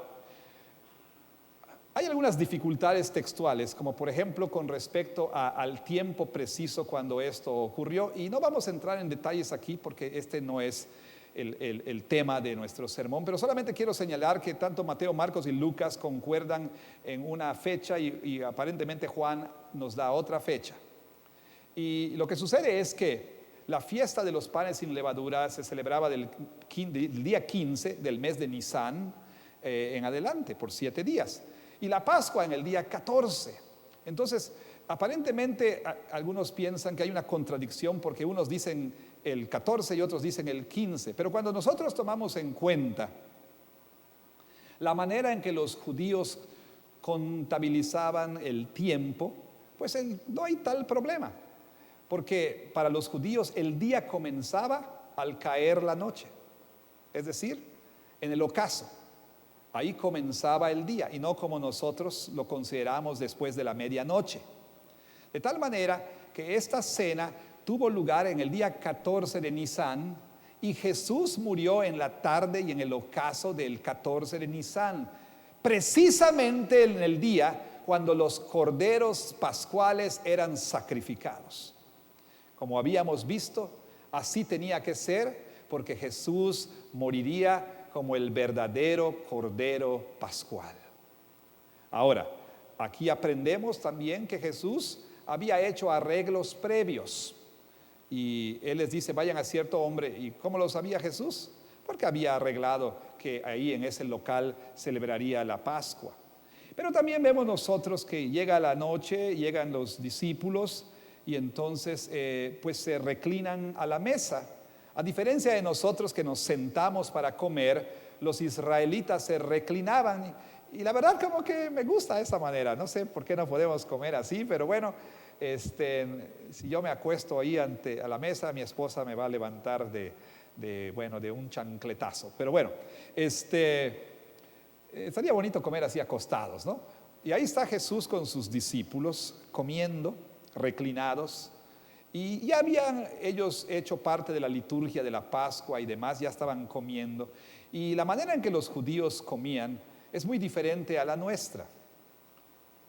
hay algunas dificultades textuales, como por ejemplo con respecto al tiempo preciso cuando esto ocurrió, y no vamos a entrar en detalles aquí porque este no es el tema de nuestro sermón, pero solamente quiero señalar que tanto Mateo, Marcos y Lucas concuerdan en una fecha y aparentemente Juan nos da otra fecha. Y lo que sucede es que la fiesta de los panes sin levadura se celebraba del día 15 del mes de Nisan en adelante, por 7 días. Y la Pascua en el día 14. Entonces, aparentemente algunos piensan que hay una contradicción porque unos dicen el 14 y otros dicen el 15. Pero cuando nosotros tomamos en cuenta la manera en que los judíos contabilizaban el tiempo, pues no hay tal problema. Porque para los judíos el día comenzaba al caer la noche. Es decir, en el ocaso. Ahí comenzaba el día y no como nosotros lo consideramos después de la medianoche. De tal manera que esta cena tuvo lugar en el día 14 de Nisan y Jesús murió en la tarde y en el ocaso del 14 de Nisan, precisamente en el día cuando los corderos pascuales eran sacrificados. Como habíamos visto, así tenía que ser porque Jesús moriría como el verdadero Cordero Pascual. Ahora, aquí aprendemos también que Jesús había hecho arreglos previos. Y Él les dice: vayan a cierto hombre. ¿Y cómo lo sabía Jesús? Porque había arreglado que ahí en ese local celebraría la Pascua. Pero también vemos nosotros que llega la noche, llegan los discípulos y entonces pues se reclinan a la mesa. A diferencia de nosotros que nos sentamos para comer, los israelitas se reclinaban y la verdad como que me gusta esa manera. No sé por qué no podemos comer así, pero bueno, si yo me acuesto ahí a la mesa, mi esposa me va a levantar de un chancletazo. Pero bueno, estaría bonito comer así acostados, ¿no? Y ahí está Jesús con sus discípulos comiendo, reclinados. Y ya habían ellos hecho parte de la liturgia de la Pascua y demás, ya estaban comiendo. Y la manera en que los judíos comían es muy diferente a la nuestra.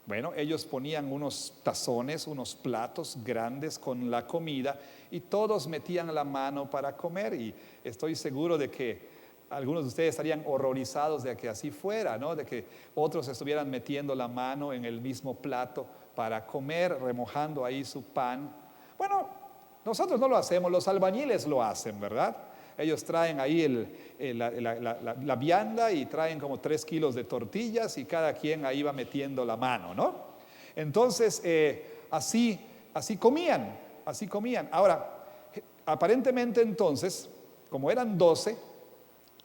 Bueno, ellos ponían unos tazones, unos platos grandes con la comida y todos metían la mano para comer. Y estoy seguro de que algunos de ustedes estarían horrorizados de que así fuera, ¿no? De que otros estuvieran metiendo la mano en el mismo plato para comer, remojando ahí su pan. Bueno, nosotros no lo hacemos, los albañiles lo hacen, ¿verdad? Ellos traen ahí la vianda y traen como 3 kilos de tortillas y cada quien ahí va metiendo la mano, ¿no? Entonces, así comían. Ahora, aparentemente entonces, como eran 12,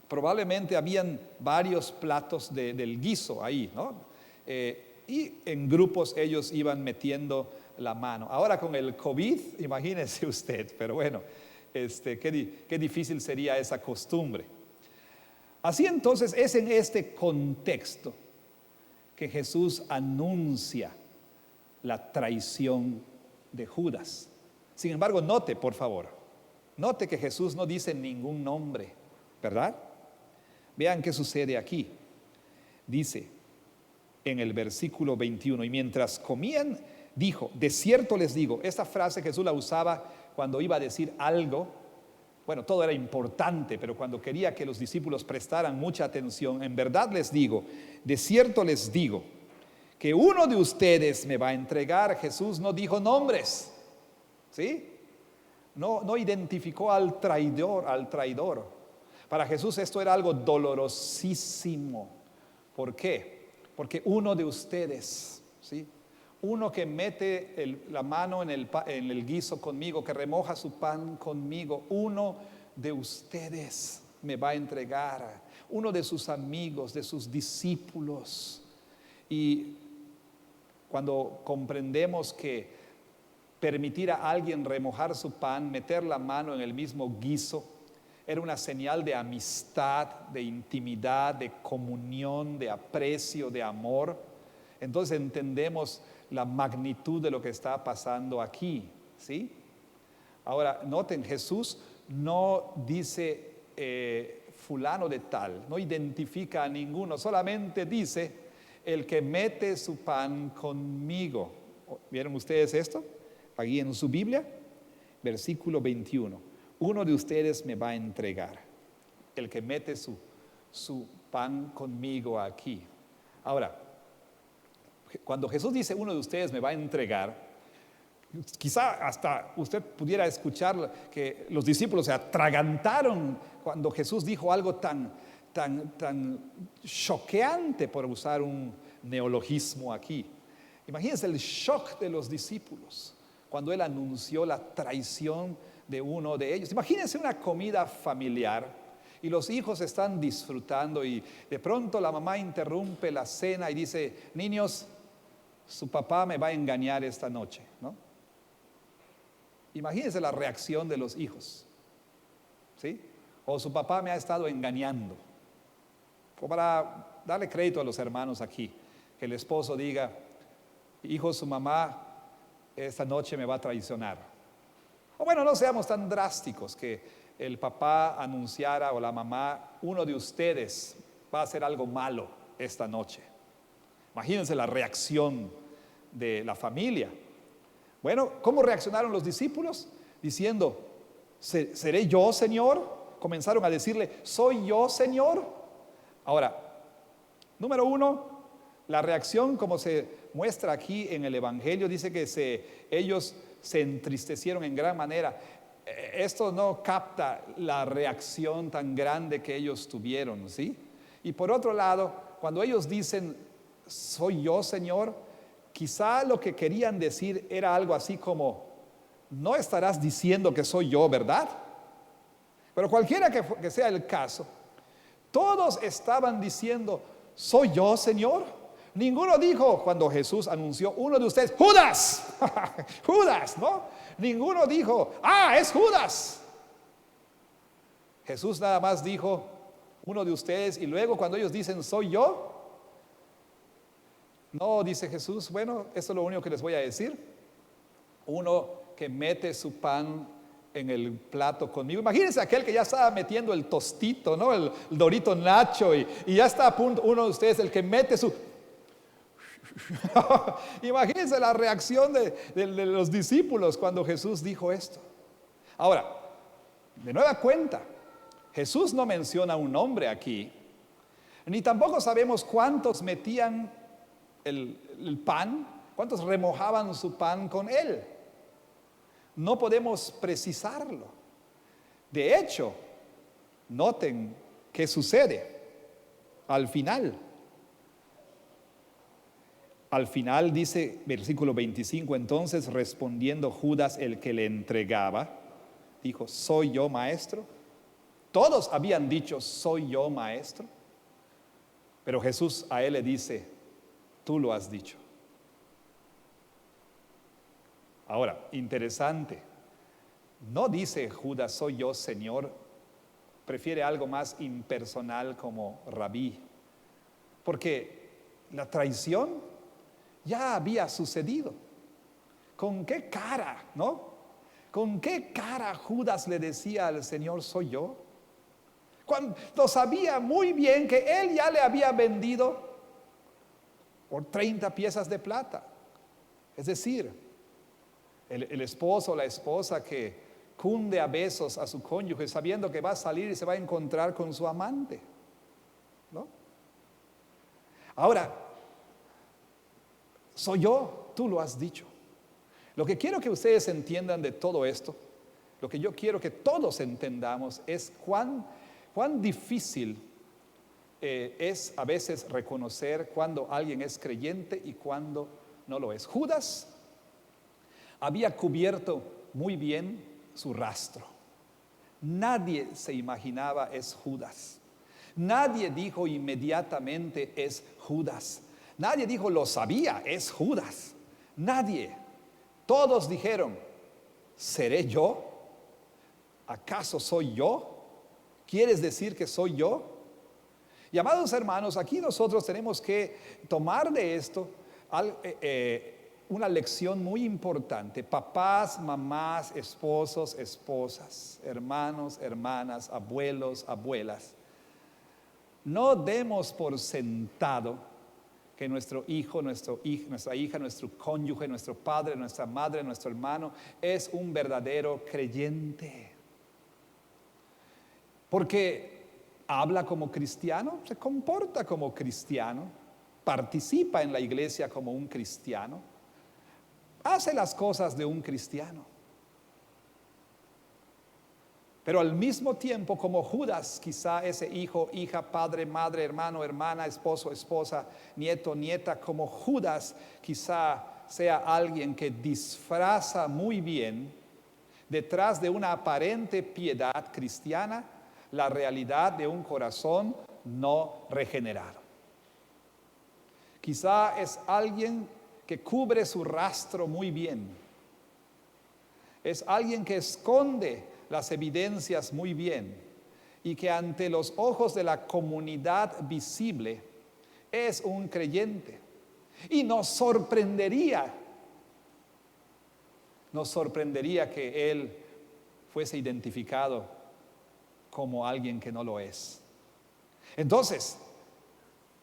probablemente habían varios platos del guiso ahí, ¿no? y en grupos ellos iban metiendo la mano. Ahora con el COVID, imagínese usted, pero bueno, qué difícil sería esa costumbre. Así entonces es en este contexto que Jesús anuncia la traición de Judas. Sin embargo, note, por favor, note que Jesús no dice ningún nombre, ¿verdad? Vean qué sucede aquí. Dice en el versículo 21, y mientras comían, dijo, de cierto les digo. Esta frase Jesús la usaba cuando iba a decir algo. Bueno, todo era importante, pero cuando quería que los discípulos prestaran mucha atención, en verdad les digo, de cierto les digo, que uno de ustedes me va a entregar. Jesús no dijo nombres, ¿sí? No identificó al traidor. Para Jesús esto era algo dolorosísimo. ¿Por qué? Porque uno de ustedes, ¿sí? Uno que mete la mano en el guiso conmigo, que remoja su pan conmigo, uno de ustedes me va a entregar, uno de sus amigos, de sus discípulos. Y cuando comprendemos que permitir a alguien remojar su pan, meter la mano en el mismo guiso, era una señal de amistad, de intimidad, de comunión, de aprecio, de amor, entonces entendemos la magnitud de lo que está pasando aquí, ¿sí? Ahora, noten, Jesús no dice fulano de tal, no identifica a ninguno, solamente dice el que mete su pan conmigo. ¿Vieron ustedes esto? Aquí en su Biblia, versículo 21. Uno de ustedes me va a entregar, el que mete su pan conmigo aquí. Ahora, cuando Jesús dice uno de ustedes me va a entregar, quizá hasta usted pudiera escuchar que los discípulos se atragantaron cuando Jesús dijo algo tan choqueante, por usar un neologismo aquí. Imagínense el shock de los discípulos cuando él anunció la traición de uno de ellos. Imagínense una comida familiar y los hijos están disfrutando y de pronto la mamá interrumpe la cena y dice, niños, su papá me va a engañar esta noche, ¿no? Imagínense la reacción de los hijos, ¿sí? O su papá me ha estado engañando. O para darle crédito a los hermanos aquí, que el esposo diga, hijo, su mamá esta noche me va a traicionar. O bueno, no seamos tan drásticos que el papá anunciara o la mamá, uno de ustedes va a hacer algo malo esta noche. Imagínense la reacción de la familia. Bueno, ¿cómo reaccionaron los discípulos? Diciendo, ¿seré yo, Señor? Comenzaron a decirle, ¿soy yo, Señor? Ahora, número uno, la reacción como se muestra aquí en el Evangelio, dice que ellos se entristecieron en gran manera. Esto no capta la reacción tan grande que ellos tuvieron, ¿sí? Y por otro lado, cuando ellos dicen, ¿soy yo, Señor? Quizá lo que querían decir era algo así como, no estarás diciendo que soy yo, ¿verdad? Pero cualquiera que sea el caso, todos estaban diciendo, ¿soy yo, Señor? Ninguno dijo cuando Jesús anunció, uno de ustedes, Judas, Judas, ¿no? Ninguno dijo, es Judas. Jesús nada más dijo, uno de ustedes, y luego cuando ellos dicen, ¿soy yo? No, dice Jesús, bueno, esto es lo único que les voy a decir. Uno que mete su pan en el plato conmigo. Imagínense aquel que ya estaba metiendo el tostito, ¿no? El Dorito Nacho y ya está a punto, uno de ustedes, el que mete su... Imagínense la reacción de los discípulos cuando Jesús dijo esto. Ahora, de nueva cuenta, Jesús no menciona un nombre aquí, ni tampoco sabemos cuántos metían el pan, cuántos remojaban su pan con él. No podemos precisarlo. De hecho, noten qué sucede al final. Al final dice, versículo 25, entonces respondiendo Judas, el que le entregaba, dijo, ¿soy yo, maestro? Todos habían dicho, ¿soy yo, maestro? Pero Jesús a él le dice, tú lo has dicho. Ahora, interesante, no dice Judas, soy yo, Señor, prefiere algo más impersonal como rabí, porque la traición ya había sucedido. ¿Con qué cara, no? ¿Con qué cara Judas le decía al Señor, soy yo? Cuando sabía muy bien que él ya le había vendido por 30 piezas de plata. Es decir, el esposo o la esposa que cunde a besos a su cónyuge sabiendo que va a salir y se va a encontrar con su amante, ¿no? Ahora, soy yo, tú lo has dicho. Lo que quiero que ustedes entiendan de todo esto, lo que yo quiero que todos entendamos es cuán difícil es a veces reconocer cuando alguien es creyente y cuando no lo es. Judas había cubierto muy bien su rastro. Nadie se imaginaba es Judas. Nadie dijo inmediatamente es Judas. Nadie dijo lo sabía, es Judas. Nadie. Todos dijeron, ¿seré yo? ¿Acaso soy yo? ¿Quieres decir que soy yo? Y amados hermanos, aquí nosotros tenemos que tomar de esto una lección muy importante. Papás, mamás, esposos, esposas, hermanos, hermanas, abuelos, abuelas. No demos por sentado que nuestro hijo, nuestra hija, nuestro cónyuge, nuestro padre, nuestra madre, nuestro hermano es un verdadero creyente. Porque habla como cristiano, se comporta como cristiano, participa en la iglesia como un cristiano, hace las cosas de un cristiano. Pero al mismo tiempo, como Judas, quizá ese hijo, hija, padre, madre, hermano, hermana, esposo, esposa, nieto, nieta, como Judas, quizá sea alguien que disfraza muy bien detrás de una aparente piedad cristiana la realidad de un corazón no regenerado. Quizá es alguien que cubre su rastro muy bien. Es alguien que esconde las evidencias muy bien y que ante los ojos de la comunidad visible es un creyente. Y nos sorprendería que él fuese identificado como alguien que no lo es. Entonces,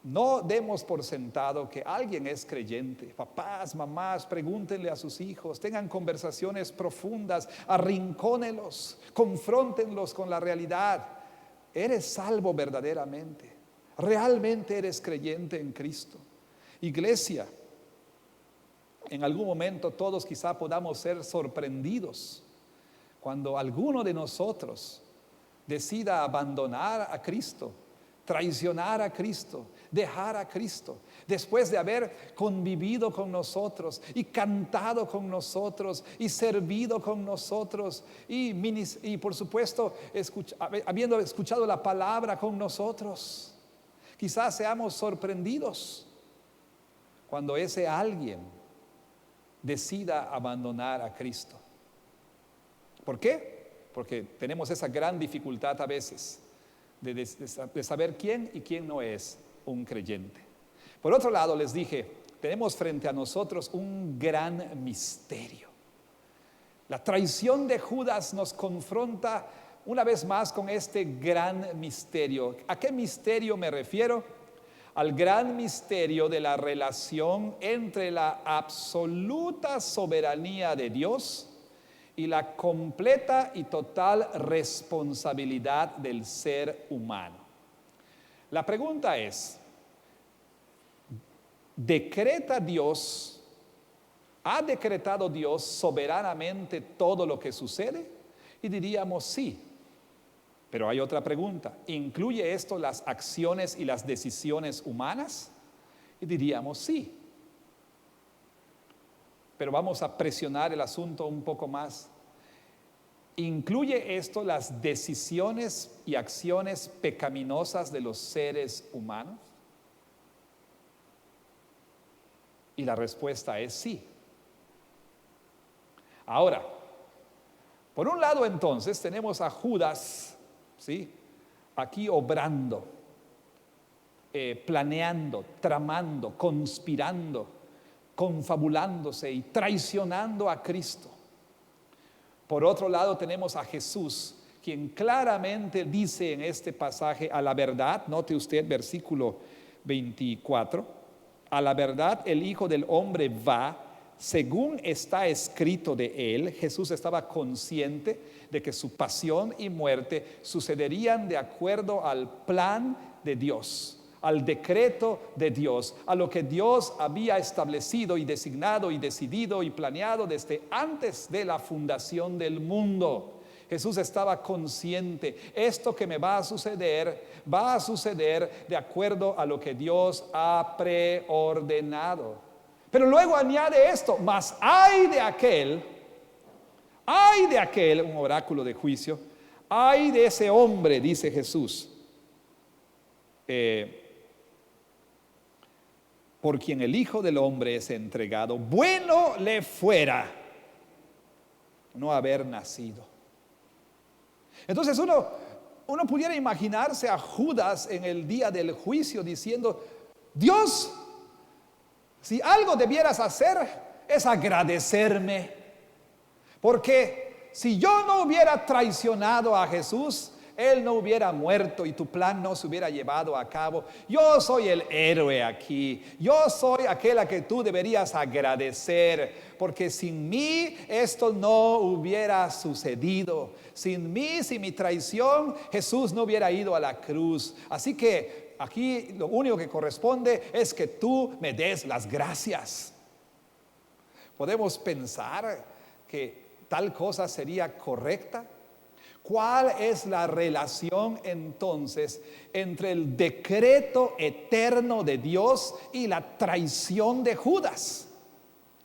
no demos por sentado que alguien es creyente. Papás, mamás, pregúntenle a sus hijos, tengan conversaciones profundas, arrincónelos, confróntenlos con la realidad. ¿Eres salvo verdaderamente? ¿Realmente eres creyente en Cristo? Iglesia, en algún momento todos quizá podamos ser sorprendidos cuando alguno de nosotros decida abandonar a Cristo, traicionar a Cristo, dejar a Cristo, después de haber convivido con nosotros y cantado con nosotros y servido con nosotros y por supuesto habiendo escuchado la palabra con nosotros. Quizás seamos sorprendidos cuando ese alguien decida abandonar a Cristo. ¿Por qué? Porque tenemos esa gran dificultad a veces de saber quién y quién no es un creyente. Por otro lado, les dije, tenemos frente a nosotros un gran misterio. La traición de Judas nos confronta una vez más con este gran misterio. ¿A qué misterio me refiero? Al gran misterio de la relación entre la absoluta soberanía de Dios y la completa y total responsabilidad del ser humano. La pregunta es, ¿ha decretado Dios soberanamente todo lo que sucede? Y diríamos sí. Pero hay otra pregunta, ¿incluye esto las acciones y las decisiones humanas? Y diríamos sí. Pero vamos a presionar el asunto un poco más. ¿Incluye esto las decisiones y acciones pecaminosas de los seres humanos? Y la respuesta es sí. Ahora, por un lado entonces tenemos a Judas, ¿sí?, aquí obrando, planeando, tramando, conspirando, confabulándose y traicionando a Cristo. Por otro lado tenemos a Jesús, quien claramente dice en este pasaje: a la verdad, note usted versículo 24, a la verdad el Hijo del Hombre va según está escrito de él. Jesús estaba consciente de que su pasión y muerte sucederían de acuerdo al plan de Dios, al decreto de Dios, a lo que Dios había establecido y designado y decidido y planeado desde antes de la fundación del mundo. Jesús estaba consciente: esto que me va a suceder de acuerdo a lo que Dios ha preordenado. Pero luego añade esto: mas ay de aquel, un oráculo de juicio, ay de ese hombre, dice Jesús, por quien el Hijo del Hombre es entregado. Bueno le fuera no haber nacido. Entonces uno pudiera imaginarse a Judas en el día del juicio diciendo: Dios, si algo debieras hacer es agradecerme, porque si yo no hubiera traicionado a Jesús, Él no hubiera muerto y tu plan no se hubiera llevado a cabo. Yo soy el héroe aquí, yo soy aquel a que tú deberías agradecer, porque sin mí esto no hubiera sucedido. Sin mí, sin mi traición, Jesús no hubiera ido a la cruz. Así que aquí lo único que corresponde es que tú me des las gracias. ¿Podemos pensar que tal cosa sería correcta? ¿Cuál es la relación entonces entre el decreto eterno de Dios y la traición de Judas?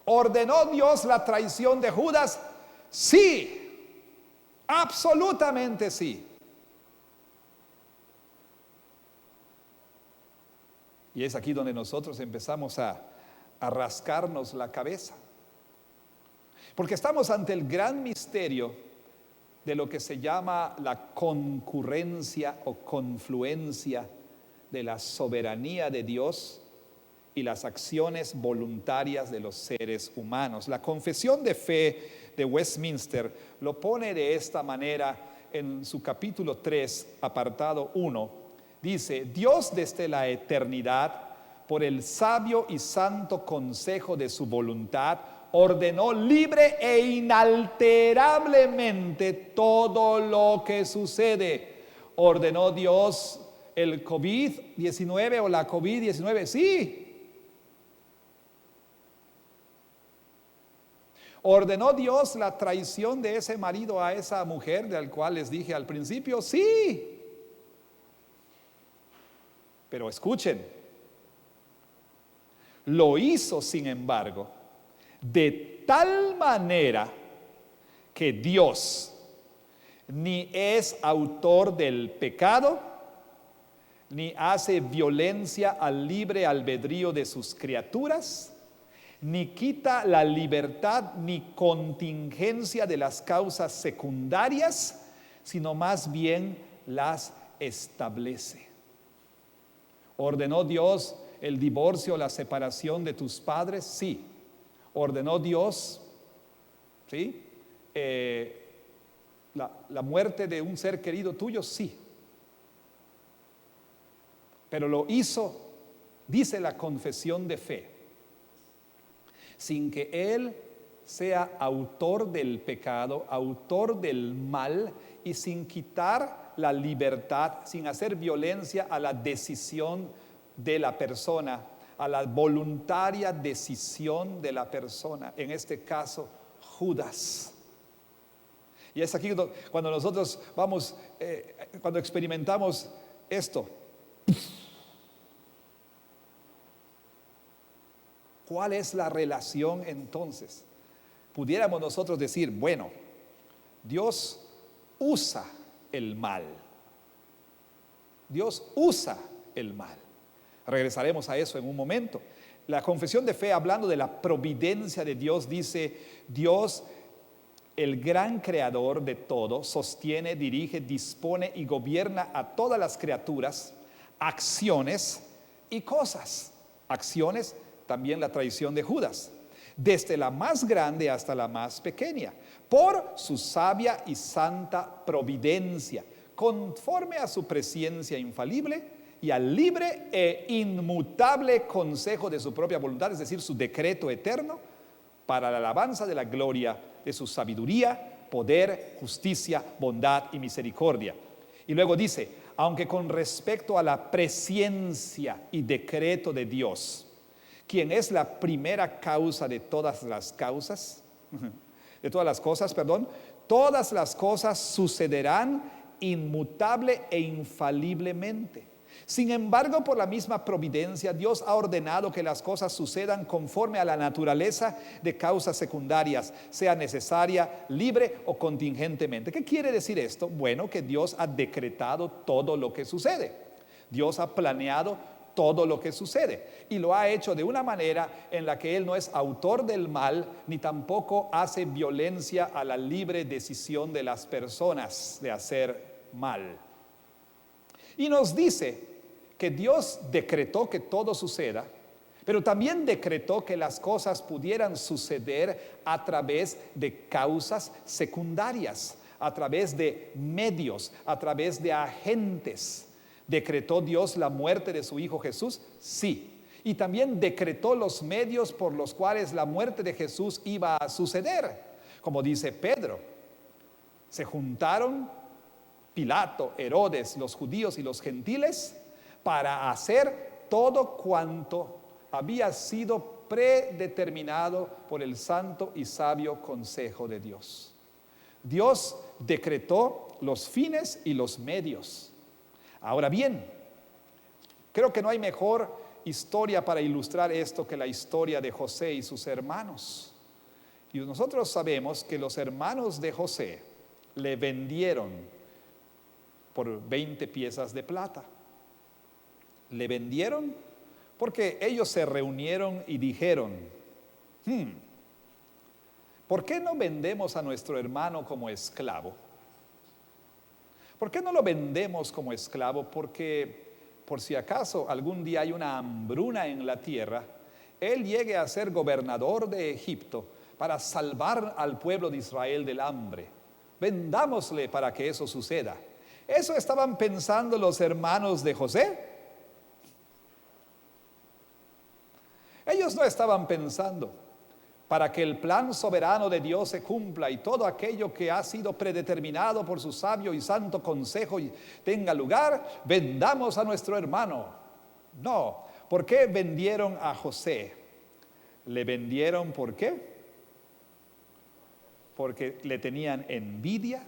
¿Ordenó Dios la traición de Judas? Sí, absolutamente sí. Y es aquí donde nosotros empezamos a rascarnos la cabeza, porque estamos ante el gran misterio de lo que se llama la concurrencia o confluencia de la soberanía de Dios y las acciones voluntarias de los seres humanos. La Confesión de Fe de Westminster lo pone de esta manera en su capítulo 3, apartado 1. Dice: Dios desde la eternidad, por el sabio y santo consejo de su voluntad, ordenó libre e inalterablemente todo lo que sucede. ¿Ordenó Dios el COVID-19 o la COVID-19? Sí. ¿Ordenó Dios la traición de ese marido a esa mujer del cual les dije al principio? Sí. Pero escuchen, lo hizo sin embargo de tal manera que Dios ni es autor del pecado, ni hace violencia al libre albedrío de sus criaturas, ni quita la libertad ni contingencia de las causas secundarias, sino más bien las establece. ¿Ordenó Dios el divorcio o la separación de tus padres? Sí. ¿Ordenó Dios, ¿sí?, la muerte de un ser querido tuyo? Sí. Pero lo hizo, dice la Confesión de Fe, sin que Él sea autor del pecado, autor del mal, y sin quitar la libertad, sin hacer violencia a la decisión de la persona, a la voluntaria decisión de la persona, en este caso Judas. Y es aquí cuando nosotros vamos, cuando experimentamos esto. ¿Cuál es la relación entonces? Pudiéramos nosotros decir: bueno, Dios usa el mal. Dios usa el mal. Regresaremos a eso en un momento. La confesión de fe, hablando de la providencia de Dios, dice: Dios, el gran creador de todo, sostiene, dirige, dispone y gobierna a todas las criaturas, acciones y cosas. Acciones, también la tradición de Judas, desde la más grande hasta la más pequeña, por su sabia y santa providencia, conforme a su presciencia infalible y al libre e inmutable consejo de su propia voluntad, es decir, su decreto eterno, para la alabanza de la gloria de su sabiduría, poder, justicia, bondad y misericordia. Y luego dice: aunque con respecto a la presciencia y decreto de Dios, quien es la primera causa de todas las causas, todas las cosas sucederán inmutable e infaliblemente. Sin embargo, por la misma providencia, Dios ha ordenado que las cosas sucedan conforme a la naturaleza de causas secundarias, sea necesaria, libre o contingentemente. ¿Qué quiere decir esto? Bueno, que Dios ha decretado todo lo que sucede. Dios ha planeado todo lo que sucede y lo ha hecho de una manera en la que Él no es autor del mal, ni tampoco hace violencia a la libre decisión de las personas de hacer mal. Y nos dice que Dios decretó que todo suceda, pero también decretó que las cosas pudieran suceder a través de causas secundarias, a través de medios, a través de agentes. ¿Decretó Dios la muerte de su Hijo Jesús? Sí. Y también decretó los medios por los cuales la muerte de Jesús iba a suceder. Como dice Pedro, se juntaron Pilato, Herodes, los judíos y los gentiles para hacer todo cuanto había sido predeterminado por el santo y sabio consejo de Dios. Dios decretó los fines y los medios. Ahora bien, creo que no hay mejor historia para ilustrar esto que la historia de José y sus hermanos. Y nosotros sabemos que los hermanos de José le vendieron por 20 piezas de plata. Le vendieron porque ellos se reunieron y dijeron: ¿por qué no vendemos a nuestro hermano como esclavo? ¿Por qué no lo vendemos como esclavo? Porque por si acaso algún día hay una hambruna en la tierra, él llegue a ser gobernador de Egipto para salvar al pueblo de Israel del hambre. Vendámosle para que eso suceda. ¿Eso estaban pensando los hermanos de José? Ellos no estaban pensando: para que el plan soberano de Dios se cumpla y todo aquello que ha sido predeterminado por su sabio y santo consejo tenga lugar, vendamos a nuestro hermano. No. ¿Por qué vendieron a José? ¿Le vendieron por qué? Porque le tenían envidia,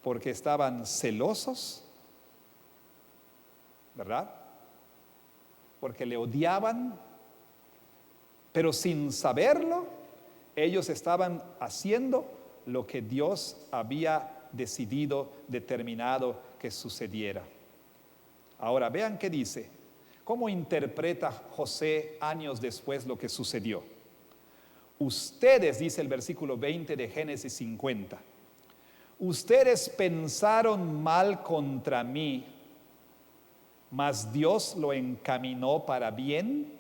porque estaban celosos, ¿verdad? Porque le odiaban. Pero sin saberlo, ellos estaban haciendo lo que Dios había decidido, determinado que sucediera. Ahora vean qué dice. ¿Cómo interpreta José años después lo que sucedió? Ustedes, dice el versículo 20 de Génesis 50, ustedes pensaron mal contra mí, mas Dios lo encaminó para bien,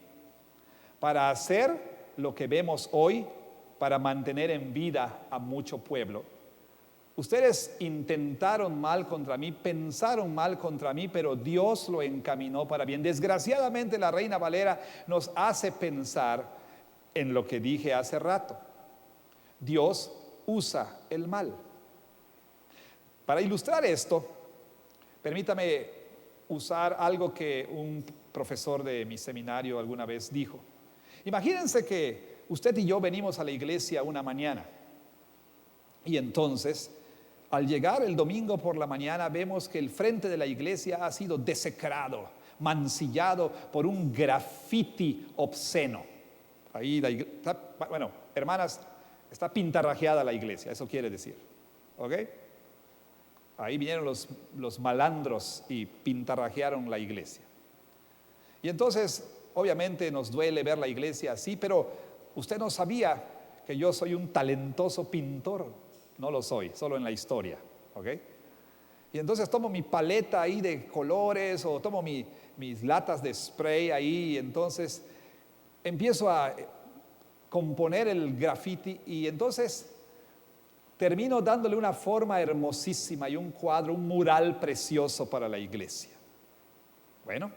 para hacer lo que vemos hoy, para mantener en vida a mucho pueblo. Ustedes intentaron mal contra mí, pensaron mal contra mí, pero Dios lo encaminó para bien. Desgraciadamente, la Reina Valera nos hace pensar en lo que dije hace rato. Dios usa el mal. Para ilustrar esto, permítame usar algo que un profesor de mi seminario alguna vez dijo. Imagínense que usted y yo venimos a la iglesia una mañana y entonces al llegar el domingo por la mañana vemos que el frente de la iglesia ha sido desecrado, mancillado por un grafiti obsceno. Ahí bueno, hermanas, está pintarrajeada la iglesia, eso quiere decir, ¿ok? Ahí vinieron los malandros y pintarrajearon la iglesia. Y entonces, obviamente nos duele ver la iglesia así, pero usted no sabía que yo soy un talentoso pintor. No lo soy, solo en la historia, ¿ok? Y entonces tomo mi paleta ahí de colores o tomo mis latas de spray ahí y entonces empiezo a componer el graffiti y entonces termino dándole una forma hermosísima y un cuadro, un mural precioso para la iglesia. Bueno,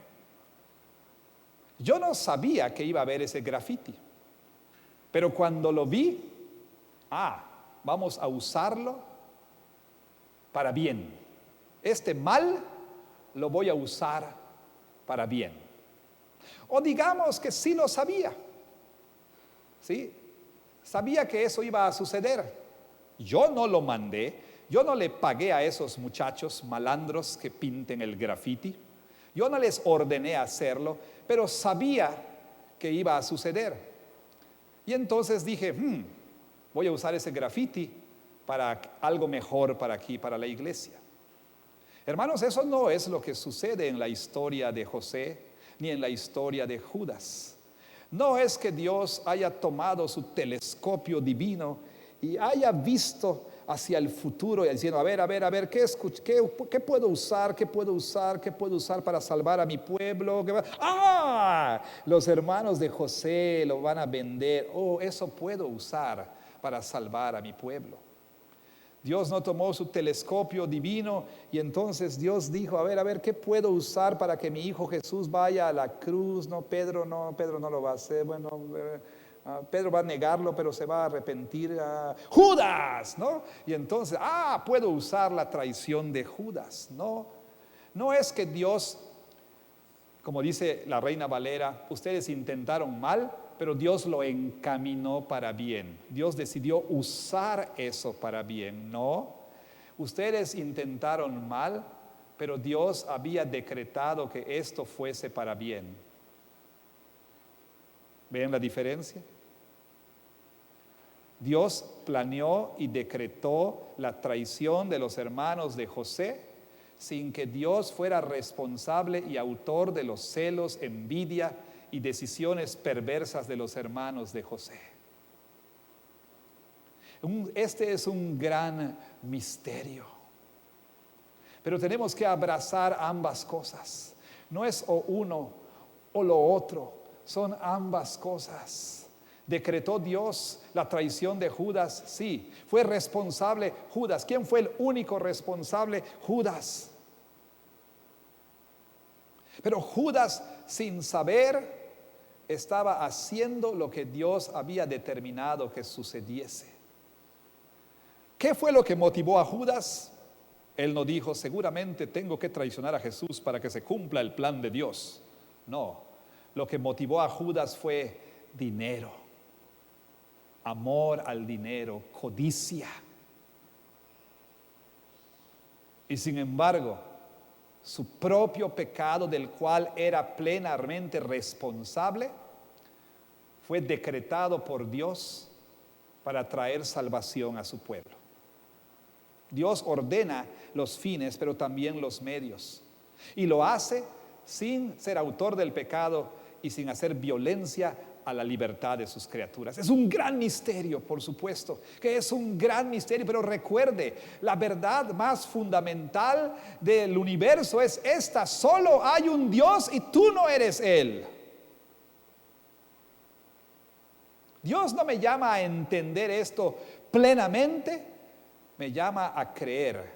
yo no sabía que iba a haber ese graffiti, pero cuando lo vi, vamos a usarlo para bien. Este mal lo voy a usar para bien. O digamos que sí lo sabía, ¿sí? Sabía que eso iba a suceder. Yo no lo mandé, yo no le pagué a esos muchachos malandros que pinten el graffiti. Yo no les ordené hacerlo, pero sabía que iba a suceder. Y entonces dije, voy a usar ese graffiti para algo mejor para aquí, para la iglesia. Hermanos, eso no es lo que sucede en la historia de José, ni en la historia de Judas. No es que Dios haya tomado su telescopio divino y haya visto hacia el futuro y diciendo, a ver, ¿qué puedo usar? ¿Qué puedo usar para salvar a mi pueblo? Los hermanos de José lo van a vender. Eso puedo usar para salvar a mi pueblo. Dios no tomó su telescopio divino y entonces Dios dijo, a ver, ¿qué puedo usar para que mi hijo Jesús vaya a la cruz? Pedro no lo va a hacer. Pedro va a negarlo, pero se va a arrepentir. Judas, ¿no? Y entonces, puedo usar la traición de Judas. No es que Dios, como dice la Reina Valera, ustedes intentaron mal, pero Dios lo encaminó para bien. Dios decidió usar eso para bien. No, ustedes intentaron mal, pero Dios había decretado que esto fuese para bien. ¿Ven la diferencia? Dios planeó y decretó la traición de los hermanos de José sin que Dios fuera responsable y autor de los celos, envidia y decisiones perversas de los hermanos de José. Este es un gran misterio. Pero tenemos que abrazar ambas cosas. No es o uno o lo otro, son ambas cosas. ¿Decretó Dios la traición de Judas? Sí. ¿Fue responsable Judas? ¿Quién fue el único responsable? Judas. Pero Judas, sin saber, estaba haciendo lo que Dios había determinado que sucediese. ¿Qué fue lo que motivó a Judas? Él no dijo, seguramente tengo que traicionar a Jesús para que se cumpla el plan de Dios. No, lo que motivó a Judas fue dinero, amor al dinero, codicia. Y sin embargo, su propio pecado, del cual era plenamente responsable, fue decretado por Dios para traer salvación a su pueblo. Dios ordena los fines, pero también los medios. Y lo hace sin ser autor del pecado y sin hacer violencia a la libertad de sus criaturas. Es un gran misterio, por supuesto, que es un gran misterio, pero recuerde, la verdad más fundamental del universo es esta: solo hay un Dios y tú no eres Él. Dios no me llama a entender esto plenamente, me llama a creer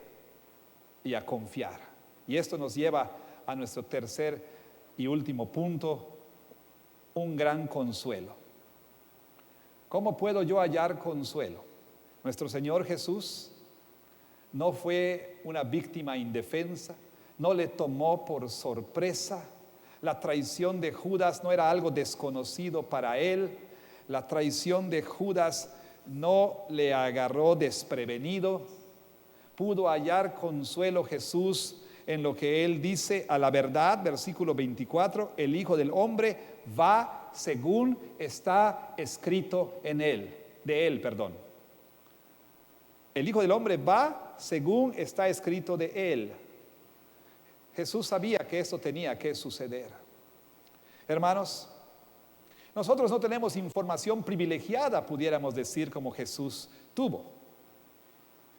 y a confiar. Y esto nos lleva a nuestro tercer y último punto: un gran consuelo. ¿Cómo puedo yo hallar consuelo? Nuestro Señor Jesús no fue una víctima indefensa, no le tomó por sorpresa. La traición de Judas no era algo desconocido para él. La traición de Judas no le agarró desprevenido. Pudo hallar consuelo Jesús en lo que él dice: a la verdad, versículo 24, el Hijo del Hombre va según está escrito en él, de él, perdón. El Hijo del Hombre va según está escrito de él. Jesús sabía que esto tenía que suceder. Hermanos, nosotros no tenemos información privilegiada, pudiéramos decir, como Jesús tuvo.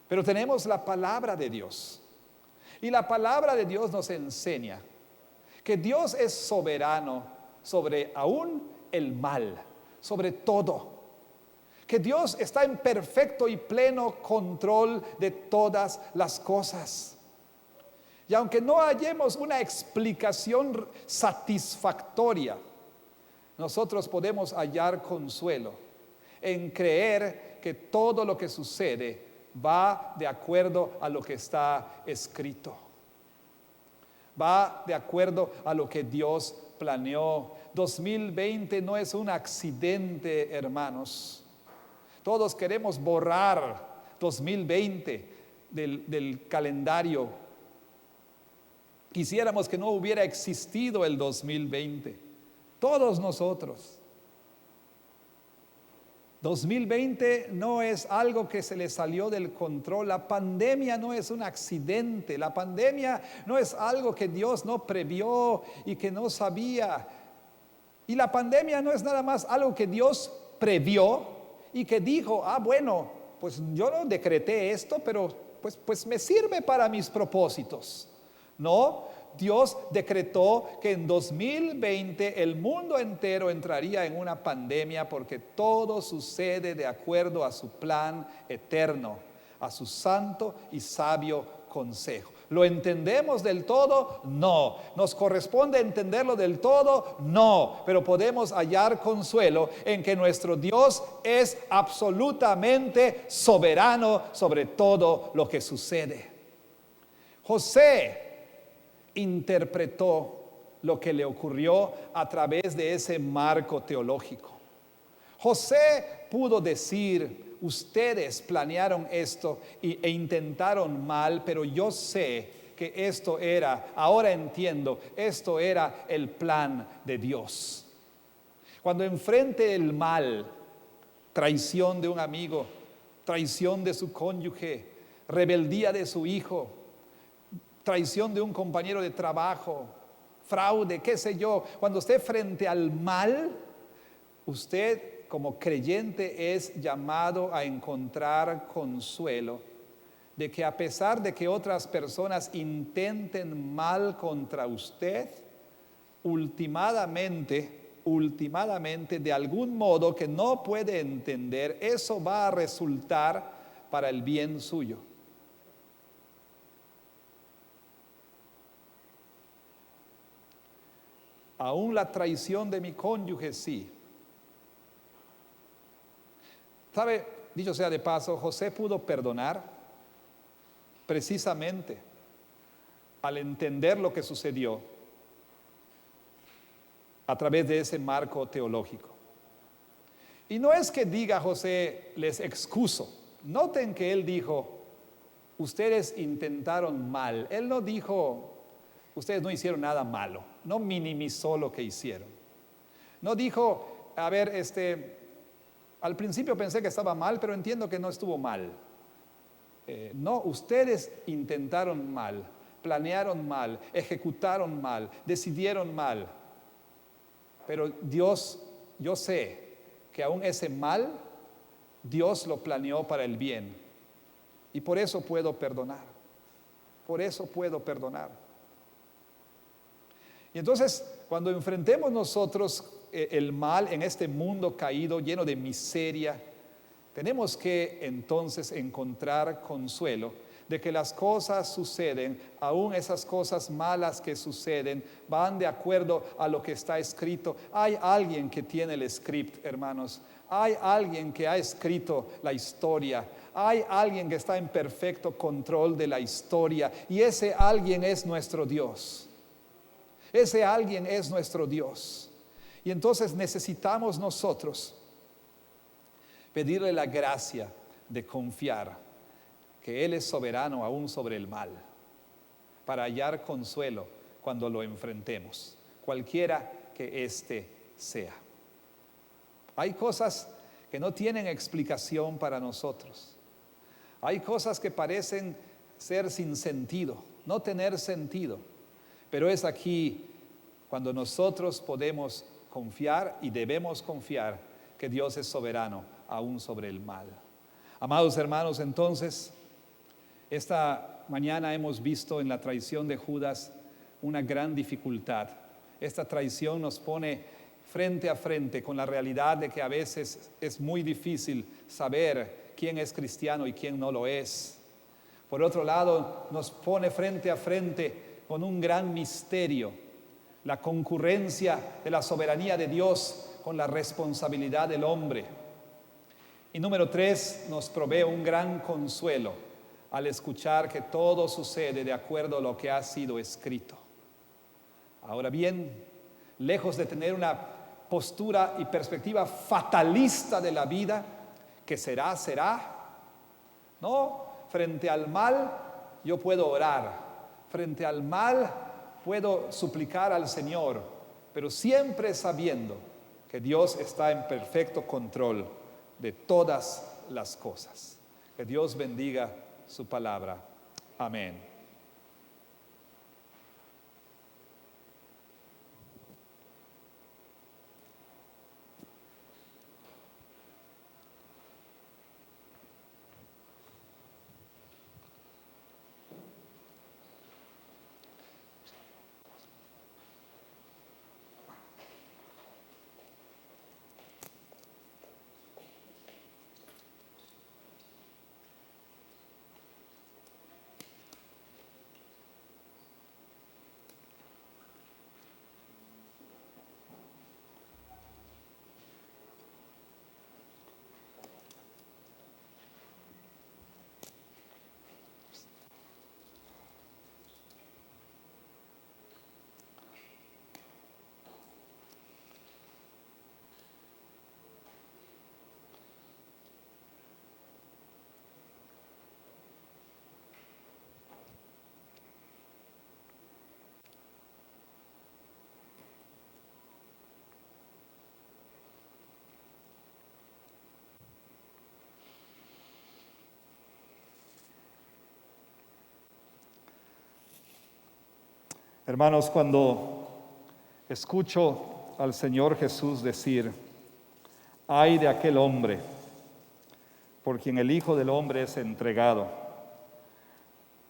Pero tenemos la palabra de Dios. Y la palabra de Dios nos enseña que Dios es soberano sobre aún el mal, sobre todo. Que Dios está en perfecto y pleno control de todas las cosas. Y aunque no hallemos una explicación satisfactoria, nosotros podemos hallar consuelo en creer que todo lo que sucede va de acuerdo a lo que está escrito. Va de acuerdo a lo que Dios planeó. 2020 no es un accidente, hermanos. Todos queremos borrar 2020 del calendario. Quisiéramos que no hubiera existido el 2020. Todos nosotros. 2020 no es algo que se le salió del control. La pandemia no es un accidente. La pandemia no es algo que Dios no previó y que no sabía. Y la pandemia no es nada más algo que Dios previó y que dijo, bueno, pues yo no decreté esto, pero pues me sirve para mis propósitos. No, Dios decretó que en 2020 el mundo entero entraría en una pandemia porque todo sucede de acuerdo a su plan eterno, a su santo y sabio consejo. ¿Lo entendemos del todo? No. ¿Nos corresponde entenderlo del todo? No. Pero podemos hallar consuelo en que nuestro Dios es absolutamente soberano sobre todo lo que sucede. José interpretó lo que le ocurrió a través de ese marco teológico. José pudo decir, ustedes planearon esto e intentaron mal, pero yo sé que esto era, ahora entiendo, esto era el plan de Dios. Cuando enfrente el mal, traición de un amigo, traición de su cónyuge, rebeldía de su hijo, traición de un compañero de trabajo, fraude, qué sé yo. Cuando esté frente al mal, usted como creyente es llamado a encontrar consuelo de que a pesar de que otras personas intenten mal contra usted, últimamente, de algún modo que no puede entender, eso va a resultar para el bien suyo. Aún la traición de mi cónyuge, sí. ¿Sabe? Dicho sea de paso, José pudo perdonar precisamente al entender lo que sucedió a través de ese marco teológico. Y no es que diga José, les excuso. Noten que él dijo, ustedes intentaron mal. Él no dijo, ustedes no hicieron nada malo. No minimizó lo que hicieron. No dijo, a ver, al principio pensé que estaba mal, pero entiendo que no estuvo mal. No, ustedes intentaron mal, planearon mal, ejecutaron mal, decidieron mal. Pero Dios, yo sé que aún ese mal, Dios lo planeó para el bien. Y por eso puedo perdonar. Por eso puedo perdonar. Y entonces, cuando enfrentemos nosotros el mal en este mundo caído, lleno de miseria, tenemos que entonces encontrar consuelo de que las cosas suceden, aún esas cosas malas que suceden, van de acuerdo a lo que está escrito. Hay alguien que tiene el script, hermanos. Hay alguien que ha escrito la historia. Hay alguien que está en perfecto control de la historia. Y ese alguien es nuestro Dios. Ese alguien es nuestro Dios. Y entonces necesitamos nosotros pedirle la gracia de confiar que Él es soberano aún sobre el mal, para hallar consuelo cuando lo enfrentemos, cualquiera que éste sea. Hay cosas que no tienen explicación para nosotros. Hay cosas que parecen ser sin sentido, no tener sentido. Pero es aquí cuando nosotros podemos confiar y debemos confiar que Dios es soberano aún sobre el mal. Amados hermanos, entonces, esta mañana hemos visto en la traición de Judas una gran dificultad. Esta traición nos pone frente a frente con la realidad de que a veces es muy difícil saber quién es cristiano y quién no lo es. Por otro lado, nos pone frente a frente con un gran misterio, la concurrencia de la soberanía de Dios con la responsabilidad del hombre. Y número 3, nos provee un gran consuelo al escuchar que todo sucede de acuerdo a lo que ha sido escrito. Ahora bien, lejos de tener una postura y perspectiva fatalista de la vida, que será, no, frente al mal yo puedo orar, frente al mal puedo suplicar al Señor, pero siempre sabiendo que Dios está en perfecto control de todas las cosas. Que Dios bendiga su palabra. Amén. Hermanos, cuando escucho al Señor Jesús decir, ay de aquel hombre por quien el Hijo del Hombre es entregado,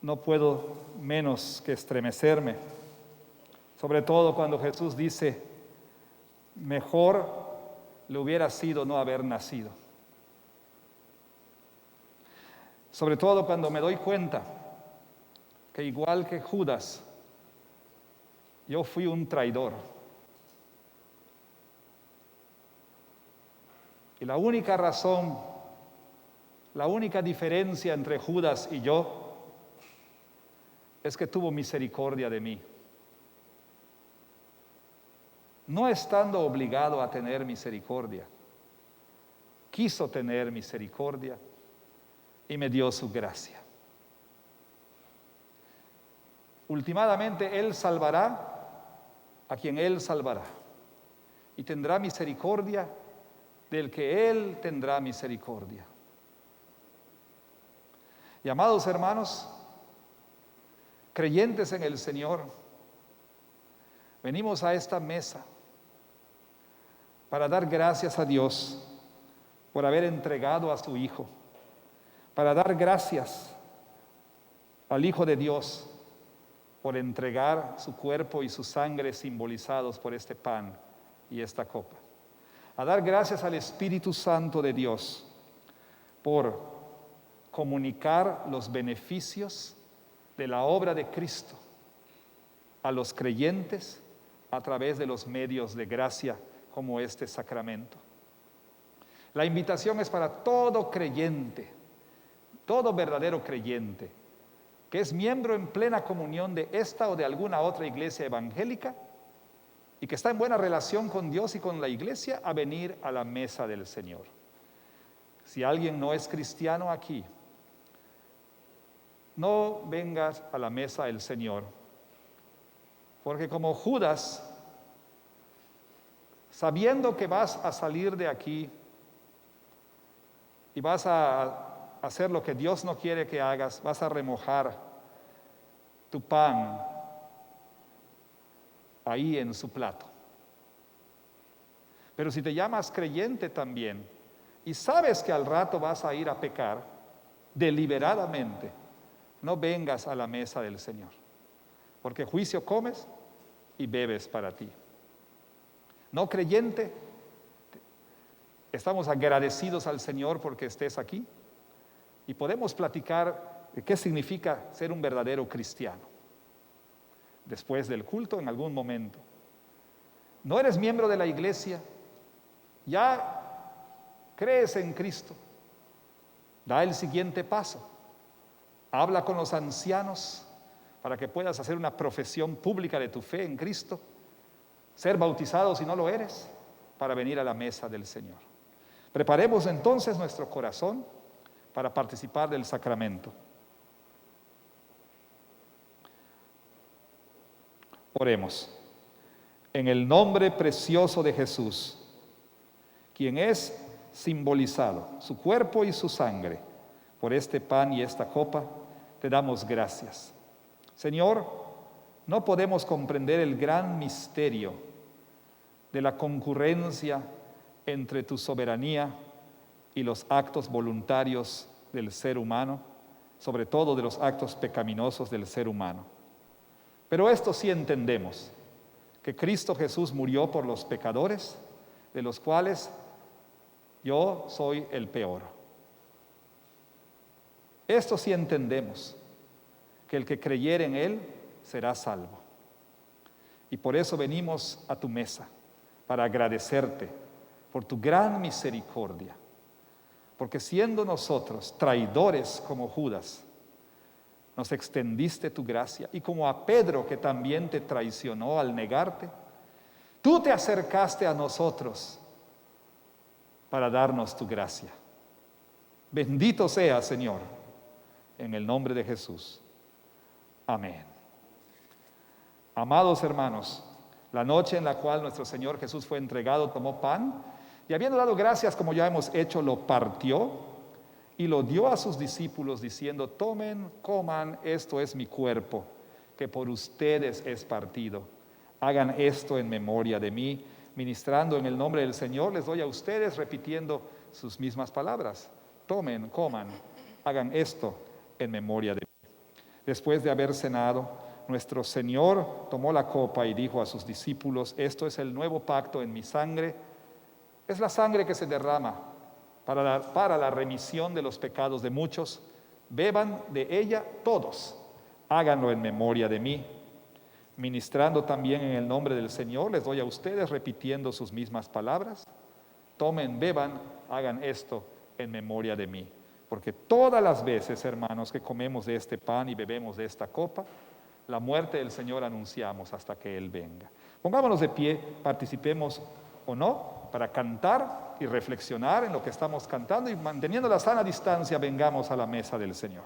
no puedo menos que estremecerme, sobre todo cuando Jesús dice, mejor le hubiera sido no haber nacido. Sobre todo cuando me doy cuenta que igual que Judas, yo fui un traidor. Y la única razón, la única diferencia entre Judas y yo es que tuvo misericordia de mí. No estando obligado a tener misericordia, quiso tener misericordia y me dio su gracia. Últimamente Él salvará a quien Él salvará y tendrá misericordia del que Él tendrá misericordia. Y amados hermanos, creyentes en el Señor, venimos a esta mesa para dar gracias a Dios por haber entregado a su Hijo, para dar gracias al Hijo de Dios por entregar su cuerpo y su sangre simbolizados por este pan y esta copa. A dar gracias al Espíritu Santo de Dios por comunicar los beneficios de la obra de Cristo a los creyentes a través de los medios de gracia como este sacramento. La invitación es para todo creyente, todo verdadero creyente, que es miembro en plena comunión de esta o de alguna otra iglesia evangélica y que está en buena relación con Dios y con la iglesia, a venir a la mesa del Señor. Si alguien no es cristiano aquí, no vengas a la mesa del Señor, porque como Judas, sabiendo que vas a salir de aquí y vas a hacer lo que Dios no quiere que hagas, vas a remojar tu pan ahí en su plato. Pero si te llamas creyente también y sabes que al rato vas a ir a pecar deliberadamente, no vengas a la mesa del Señor, porque juicio comes y bebes para ti. No creyente, estamos agradecidos al Señor porque estés aquí y podemos platicar de qué significa ser un verdadero cristiano. Después del culto, en algún momento. No eres miembro de la iglesia, ya crees en Cristo. Da el siguiente paso. Habla con los ancianos para que puedas hacer una profesión pública de tu fe en Cristo. Ser bautizado si no lo eres, para venir a la mesa del Señor. Preparemos entonces nuestro corazón para participar del sacramento. Oremos. En el nombre precioso de Jesús, quien es simbolizado, su cuerpo y su sangre, por este pan y esta copa, te damos gracias. Señor, no podemos comprender el gran misterio de la concurrencia entre tu soberanía y los actos voluntarios del ser humano, sobre todo de los actos pecaminosos del ser humano. Pero esto sí entendemos, que Cristo Jesús murió por los pecadores, de los cuales yo soy el peor. Esto sí entendemos, que el que creyere en Él será salvo. Y por eso venimos a tu mesa, para agradecerte por tu gran misericordia, porque siendo nosotros traidores como Judas, nos extendiste tu gracia, y como a Pedro, que también te traicionó al negarte, tú te acercaste a nosotros para darnos tu gracia. Bendito sea, Señor, en el nombre de Jesús. Amén. Amados hermanos, la noche en la cual nuestro Señor Jesús fue entregado, tomó pan, y habiendo dado gracias, como ya hemos hecho, lo partió y lo dio a sus discípulos diciendo: tomen, coman, esto es mi cuerpo, que por ustedes es partido. Hagan esto en memoria de mí. Ministrando en el nombre del Señor, les doy a ustedes repitiendo sus mismas palabras. Tomen, coman, hagan esto en memoria de mí. Después de haber cenado, nuestro Señor tomó la copa y dijo a sus discípulos: esto es el nuevo pacto en mi sangre. Es la sangre que se derrama para la remisión de los pecados de muchos. Beban de ella todos, háganlo en memoria de mí. Ministrando también en el nombre del Señor, les doy a ustedes repitiendo sus mismas palabras. Tomen, beban, hagan esto en memoria de mí. Porque todas las veces, hermanos, que comemos de este pan y bebemos de esta copa, la muerte del Señor anunciamos hasta que Él venga. Pongámonos de pie, participemos o no, para cantar y reflexionar en lo que estamos cantando, y manteniendo la sana distancia, vengamos a la mesa del Señor.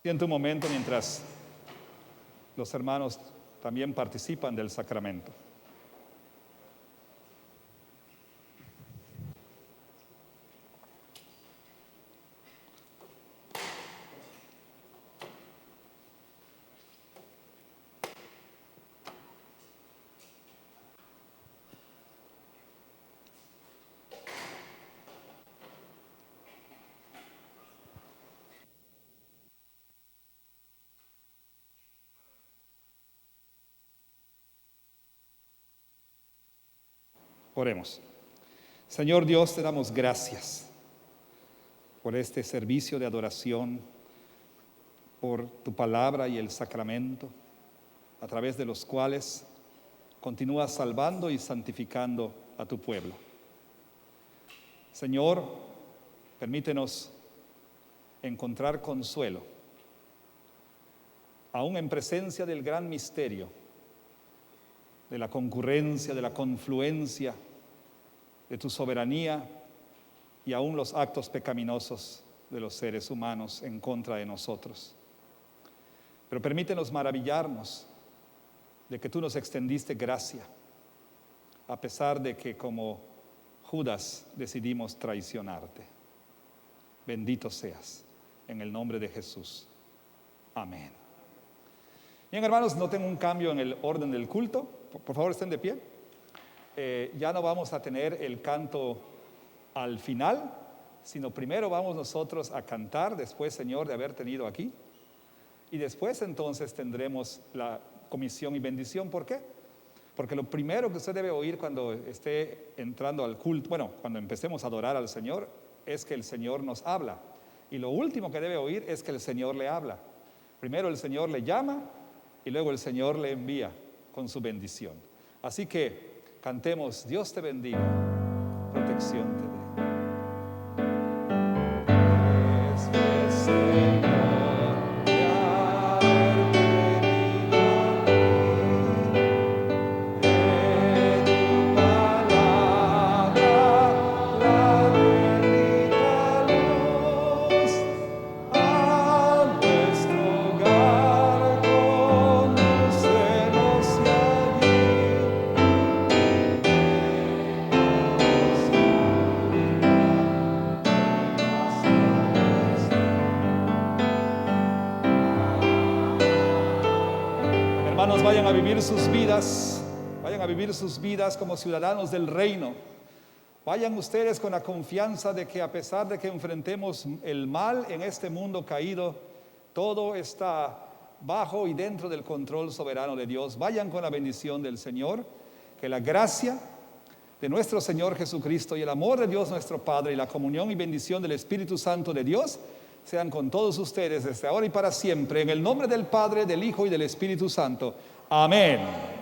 Siente un momento mientras los hermanos también participan del sacramento. Oremos. Señor Dios, te damos gracias por este servicio de adoración, por tu palabra y el sacramento, a través de los cuales continúas salvando y santificando a tu pueblo. Señor, permítenos encontrar consuelo, aún en presencia del gran misterio, de la concurrencia, de la confluencia de tu soberanía y aún los actos pecaminosos de los seres humanos en contra de nosotros. Pero permítenos maravillarnos de que tú nos extendiste gracia, a pesar de que como Judas decidimos traicionarte. Bendito seas, en el nombre de Jesús. Amén. Bien, hermanos, noten un cambio en el orden del culto. Por favor, estén de pie. Ya no vamos a tener el canto al final, sino primero vamos nosotros a cantar, después, Señor, de haber tenido aquí. Y después entonces tendremos la comisión y bendición. ¿Por qué? Porque lo primero que usted debe oír cuando esté entrando al culto, bueno, cuando empecemos a adorar al Señor, es que el Señor nos habla. Y lo último que debe oír es que el Señor le habla. Primero el Señor le llama y luego el Señor le envía con su bendición. Así que cantemos, Dios te bendiga, protección te dé. Vayan a vivir sus vidas como ciudadanos del reino. Vayan ustedes con la confianza de que a pesar de que enfrentemos el mal en este mundo caído, todo está bajo y dentro del control soberano de Dios. Vayan con la bendición del Señor, que la gracia de nuestro Señor Jesucristo y el amor de Dios nuestro Padre y la comunión y bendición del Espíritu Santo de Dios sean con todos ustedes desde ahora y para siempre, en el nombre del Padre, del Hijo y del Espíritu Santo. Amén.